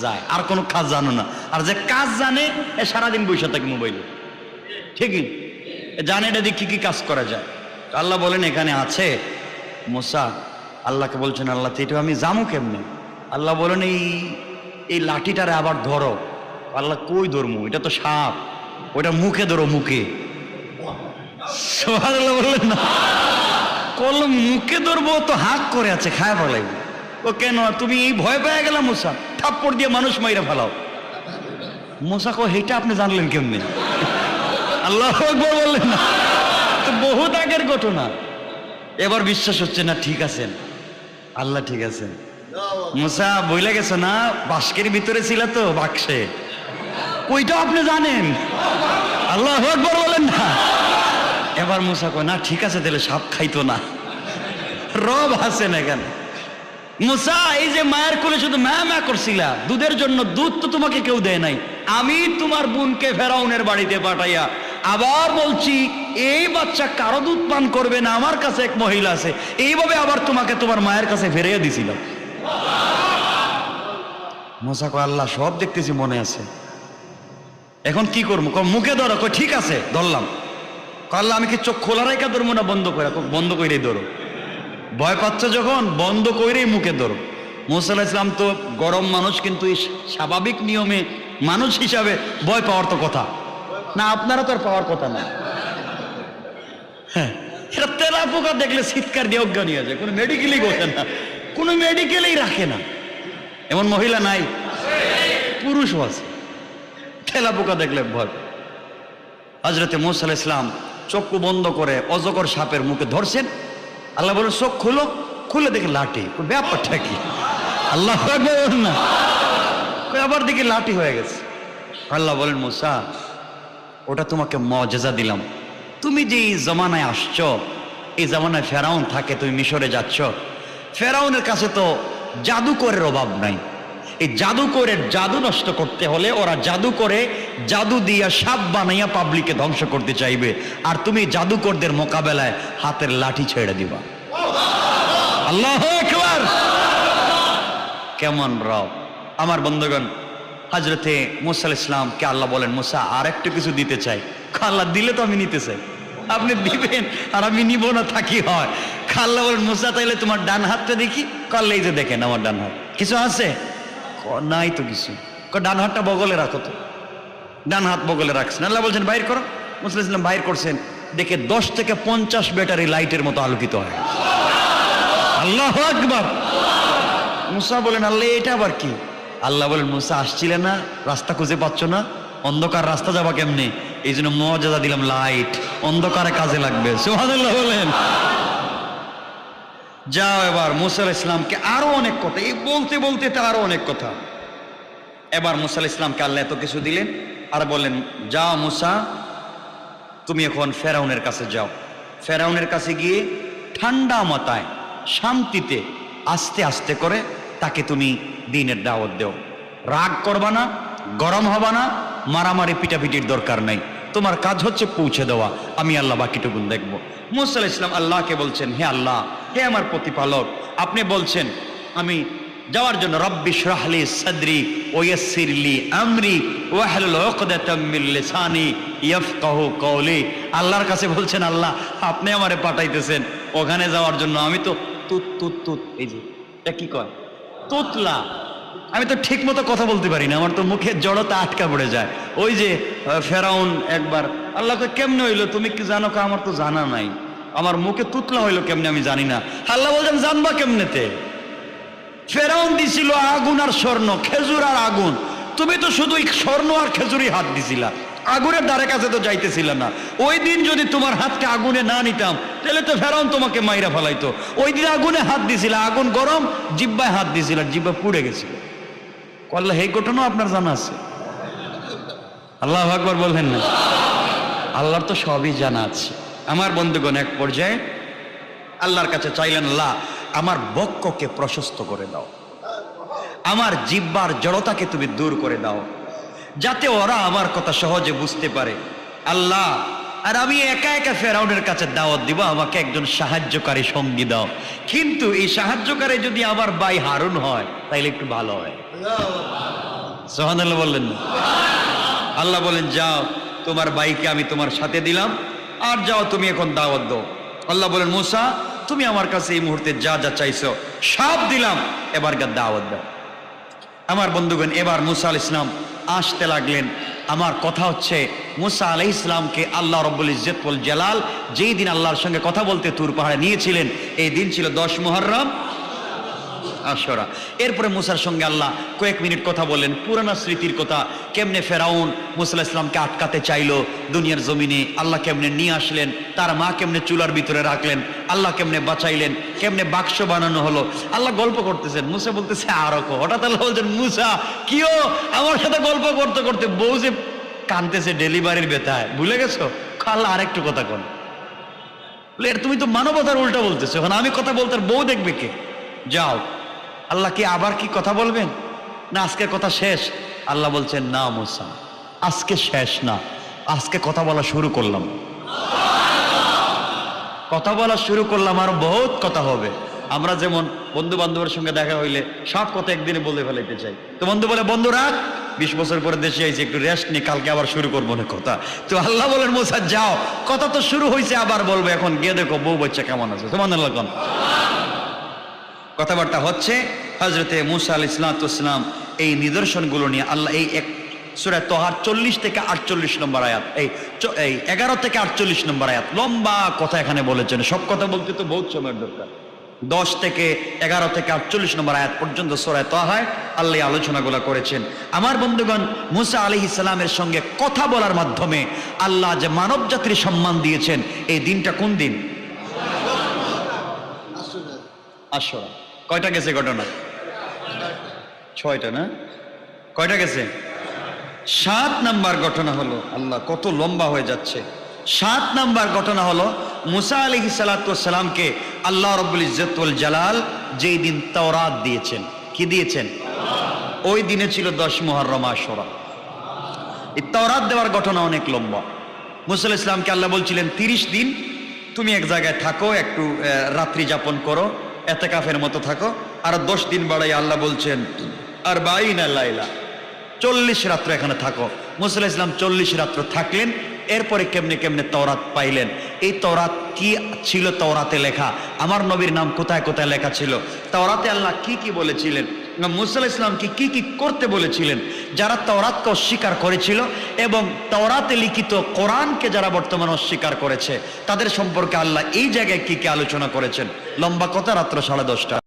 যায়, আর কোনো কাজ জানো না। আর যে কাজ জানে এ সারাদিন বসে থাকে মোবাইলে, ঠিকই জানে এটা দিয়ে কি কি কাজ করা যায়। আল্লাহ বলেন এখানে আছে মুসা, আল্লাহকে বলছেন আল্লাহ তো এটা আমি জামু কেমনে? আল্লাহ বলেন এই লাঠিটারে আবার ধরো। আল্লাহ কই ধরমু, এটা তো সাপ, ওইটা মুখে ধরো, মুখে। সুবহানাল্লাহ বললেন না, কলম মুখে ধরবো তো হাত করে আছে, খায় ফেলাই। ও কেন তুমি এই ভয় পেয়ে গেলাম মুসা, থাপ্পড় দিয়ে মানুষ মাইরা ফেলাও। মুসা কো হেটা আপনি জানলেন কেমনে? আল্লাহু আকবার বললেন না, তো বহুত আগের ঘটনা, এবার বিশ্বাস হচ্ছে না। ঠিক আছেন আল্লাহ, ঠিক আছেন। মুসা বইলা গেছে না, বাস্কের ভিতরে ছিল তো বাক্সে, ওইটা আপনি জানেন। আল্লাহু আকবার বলেন না। এবার মুসা কয় না ঠিক আছে, তাহলে সাপ খাইতো না, রব আছেন এখানে। মুসা এই যে মায়ের কোলে শুধু মা মা করছিলা, দুধের জন্য দুধ তো তোমাকে কেউ দেয় নাই, আমি তোমার বোনকে ফেরাউনের বাড়িতে পাঠাইয়া আবার বলছি এই বাচ্চা কারো দুধ পান করবে না, আমার কাছে এক মহিলা আছে, এইভাবে আবার তোমাকে তোমার মায়ের কাছে ফেরাইয়া দিছিলাম। মুসা কয় আল্লাহ সব দেখতেছি, মনে আছে, এখন কি করবো? মুখে ধরো। কয় ঠিক আছে ধরলাম। আল্লাহ আমি কি চোখ খোলা রেখা ধরবো না বন্ধ করে? বন্ধ করেই ধরো, ভয় পাচ্ছ যখন বন্ধ করেই মুখে ধরো। মুসা আলাইহিস সালাম তো গরম মানুষ, কিন্তু এই স্বাভাবিক নিয়মে মানুষ হিসাবে ভয় পাওয়ার তো কথা না, আপনারা তো আর পাওয়ার কথা না। হ্যাঁ, এটা তেলা পোকা দেখলে চিৎকার দিয়ে অজ্ঞানী হয়ে যায়, কোনো মেডিকেলই বসে না, কোনো মেডিকেলেই রাখে না। এমন মহিলা নাই? পুরুষও আছে, তেলা পোকা দেখলে ভয়। হযরতে মুসা আলাইহিস সালাম চক্ষু বন্ধ করে অজগর সাপের মুখে ধরছেন। আল্লাহ বলেন চোখ খুলো, খুলে দেখে লাঠি। ব্যাপারটা কি? আল্লাহ না, আবার দেখি লাঠি হয়ে গেছে। আল্লাহ বলেন মুসা ওটা তোমাকে মুআজিজা দিলাম, তুমি যে এই জমানায় আসছো, এই জমানায় ফেরাউন থাকে, তুমি মিশরে যাচ্ছ, ফেরাউনের কাছে তো জাদুকরের অভাব নাই। এই জাদুকরের জাদু নষ্ট করতে হলে ওরা জাদু করে, জাদু দিয়া সাপ বানাইয়া পাবলিককে ধ্বংস করতে চাইবে, আর তুমি জাদুকরদের মোকাবেলায় হাতের লাঠি ছেড়ে দিবা। আল্লাহু আকবার! কেমন রব! আমার বন্ধুগণ, হযরতে মুসা আলাইহিস সালামকে আল্লাহ বলেন মুসা আর একটু কিছু দিতে চাই। আল্লাহ দিলে তো আমি নিতে চাই, আপনি দিবেন আর আমি নিব না থাকি হয়। আল্লাহ বলেন মুসা তাইলে তোমার ডান হাতটা দেখি। কাল এই যে দেখেন আমার ডান হাত, কিছু আছে? নাই তো কিছু। ডান হাতটা বগলে রাখো তো। ডান হাত বগলে রাখছেন। আল্লাহ বলছেন বাইর করো। মুসা আলাইহিস সালাম বাইর করছেন, দেখে 10 থেকে 50 ব্যাটারি লাইটের মতো আলোকিত হয়। আল্লাহু আকবার! মুসা বলেন আল্লাহ এটা আবার কি? আল্লাহ বলেন মুসা আসছিলে না, রাস্তা খুঁজে পাচ্ছ না, অন্ধকার রাস্তা যাবা কেমনে, এই জন্য মুআজিজা দিলাম লাইট, অন্ধকারে কাজে লাগবে। সুবহানাল্লাহ বলেন। যাও এবার মুসা আলাইহিস সালামকে আরো অনেক কথা, এই বলতে বলতে তো আরো অনেক কথা। এবার মুসা আলাইহিস সালামকে আল্লাহ এত কিছু দিলেন আর বললেন যাও মুসা তুমি এখন ফেরাউনের কাছে যাও। ফেরাউনের কাছে গিয়ে ঠান্ডা মাথায় শান্তিতে আস্তে আস্তে করে তাকে তুমি দ্বীনের দাওয়াত দাও। রাগ করবা না, গরম হবা না, মারামারি পিটাপিটির দরকার নাই, তোমার কাজ হচ্ছে পৌঁছে দেওয়া, আমি আল্লাহ বাকিটুকুন দেখব। মুসা আলাইহিস সালাম আল্লাহকে বলছেন হে আল্লাহ, হে আমার প্রতিপালক, আপনি বলছেন আমি যাওয়ার জন্য রব্বি ইশরাহ লি সাদরি ওয়া ইয়াসসির লি আমরি ওয়াহলুল উকদাতাম মিন লিসানি ইয়াফকাহু কওলি। আল্লাহর কাছে বলছেন আল্লাহ আপনি আমারে পাঠাইতেছেন ওখানে যাওয়ার জন্য, আমি তো তুত তুত তুত, এই যে এটা কি কয় তুতলা, আমি তো ঠিক মতো কথা বলতে পারি না, আমার তো মুখের জড়তা আটকা পড়ে যায়। ওই যে ফেরাউন একবার আল্লাহকে কেমনে হইলো তুমি কি জানো? আমার তো জানা নাই, আমার মুখে তুতলা হইলো কেমনে আমি জানি না। আল্লাহ বলছেন জানবা কেমনেতে? ফেরাউন দিছিল আগুন আর স্বর্ণ, খেজুর আর আগুন, তুমি তো শুধু স্বর্ণ আর খেজুরই হাত দিছিলা, আগুনের দ্বারে কাছে তো যাইতেছিল না। ওই দিন যদি তোমার হাতকে আগুনে না নিতাম তাহলে তো ফেরাউন তোমাকে মাইরা ফেলাইতো। ওই দিন আগুনে হাত দিছিল, আগুন গরম, জিব্বায় হাত দিছিল, জিব্বা পুড়ে গেছিল। আল্লাহ এই ঘটনা আপনার জানা আছে? আল্লাহু আকবার বললেন না? আল্লাহর তো সবই জানা আছে। আমার বন্ধুগণ এক পর্যায়ে আল্লাহর কাছে চাইলেন আল্লাহ আমার বক্ষকে প্রশস্ত করে দাও, আমার জিহ্বার জড়তাকে তুমি দূর করে দাও, যাতে ওরা আমার কথা সহজে বুঝতে পারে। আল্লাহ, আর আমি একা একা ফেরাউনের কাছে দাওয়াত দিব, আমাকে একজন সাহায্যকারী সঙ্গী দাও। কিন্তু এই সাহায্যকারী যদি আমার ভাই হারুন হয় তাইলে একটু ভালো হয়। সুবহানাল্লাহ বললেন না? আল্লাহ বলেন, যাও তোমার ভাইকে আমি তোমার সাথে দিলাম, আর যাও তুমি এখন দাওয়াত দাও। আল্লাহ বলেন, মুসা তুমি আমার কাছে এই মুহূর্তে যা যা চাইছো সব দিলাম, এবারকার দাওয়াত দাও। আমার বন্ধুগণ, এবার মুসা আলাইহিস সালাম আসতে লাগলেন। আমার কথা হচ্ছে, মুসা আলাইহিস সালামকে আল্লাহ রব্বুল ইজ্জত ওয়াল জালাল যেই দিন আল্লাহর সঙ্গে কথা বলতে তুর পাহাড়ে নিয়েছিলেন, এই দিন ছিল 10 মুহররম আশুরা। এরপরে মুসার সঙ্গে আল্লাহ কয়েক মিনিট কথা বললেন, পুরানা স্মৃতির কথা, কেমনে ফেরাউন মুসা আলাইহিস সালামকে আটকাতে চাইলো দুনিয়ার জমিনে, আল্লাহ কেমনে নিয়ে আসলেন, তার মা কেমনে চুলার ভিতরে রাখলেন, আল্লাহ কেমনে বাঁচাইলেন, কেমনে বাক্স বানানো হলো। আল্লাহ গল্প করতেছেন, মুসা বলতেছে আরো। হঠাৎ আল্লাহ বলছেন, মুসা কিও আমার সাথে গল্প করতে করতে বউ যে কানতেছে ডেলিভারির ব্যথায়, ভুলে গেছো? আল্লাহ আরেকটু কথা কন। তুমি তো মানবতার উল্টা বলতেছো, এখন আমি কথা বলতে বউ দেখবে কে? যাও। আল্লাহ কি আবার কি কথা বলবেন? না আজকের কথা শেষ? আল্লাহ বলছেন, না মুসা, আজকে শেষ না, আজকে কথা বলা শুরু করলাম। কথা বলা শুরু করলাম, আর বহুত কথা হবে। আমরা যেমন বন্ধু বান্ধবের সঙ্গে দেখা হইলে সব কথা একদিনে বলে ফেলাইতে চাই, তো বন্ধু বলে, বন্ধু রাখ, 20 বছর পরে দেশে আইছি, একটু রেস্ট নি, কালকে আবার শুরু করবো না কথা। তো আল্লাহ বলেন, মুসা যাও, কথা তো শুরু হয়েছে, আবার বলবো, এখন গিয়ে দেখো বউ বাচ্চা কেমন আছে। সুবহানাল্লাহ কোন কথাবার্তা হচ্ছে। হযরতে মুসা আলাইহিস সালাম এই নিদর্শনগুলো নিয়ে আল্লাহ এই এক সূরা তাহার 40 থেকে 48 নম্বর আয়াত, এই 11 থেকে 48 নম্বর আয়াত, লম্বা কথা এখানে বলেছেন। সব কথা বলতে তো বহুত সময়ের দরকার। 10 থেকে 11 থেকে 48 নম্বর আয়াত পর্যন্ত সূরা তাহায় আল্লাহ আলোচনাগুলো করেছেন। আমার বন্ধুগণ, মুসা আলাইহিস সালামের সঙ্গে কথা বলার মাধ্যমে আল্লাহ যে মানব জাতির সম্মান দিয়েছেন, এই দিনটা কোন দিন? আশুরা। কয়টা গেছে ঘটনা? 6টা না? কয়টা গেছে? 7 নাম্বার ঘটনা হলো, আল্লাহ কত লম্বা হয়ে যাচ্ছে। 7 নাম্বার ঘটনা হলো, মুসা আলাইহিস সালামকে আল্লাহ রাব্বুল ইজ্জত ওয়াল জালাল যেই দিন তাওরাত দিয়েছেন। কি দিয়েছেন? ওই দিনে ছিল 10 মুহররম আশুরা। এই তাওরাত দেওয়ার ঘটনা অনেক লম্বা। মুসা আলাইহিস সালামকে আল্লাহ বলছিলেন, 30 দিন তুমি এক জায়গায় থাকো, একটু রাত্রি যাপন করো, এতেকাফের মতো থাকো। আর 10 দিন বাড়াই আল্লাহ বলছেন, আর 22 লাইলা, 40 রাত্র এখানে থাকো। মুসা আলাইহিস সালাম 40 রাত্র থাকলেন। এরপরে কেমনে কেমনে তাওরাত পাইলেন। এই তাওরাত কি ছিল? তাওরাতে লেখা আমার নবীর নাম কোথায় কোথায় লেখা ছিল, তাওরাতে আল্লাহ কি কি বলেছিলেন, মুসা আলাইহিস সালামকে কি কি করতে বলেছিলেন, যারা তাওরাতকে অস্বীকার করেছিল এবং তাওরাতে লিখিত কোরআনকে যারা বর্তমানে অস্বীকার করেছে, তাদের সম্পর্কে আল্লাহ এই জায়গায় কি কি আলোচনা করেছেন। লম্বা কথা, রাত্র 10:30।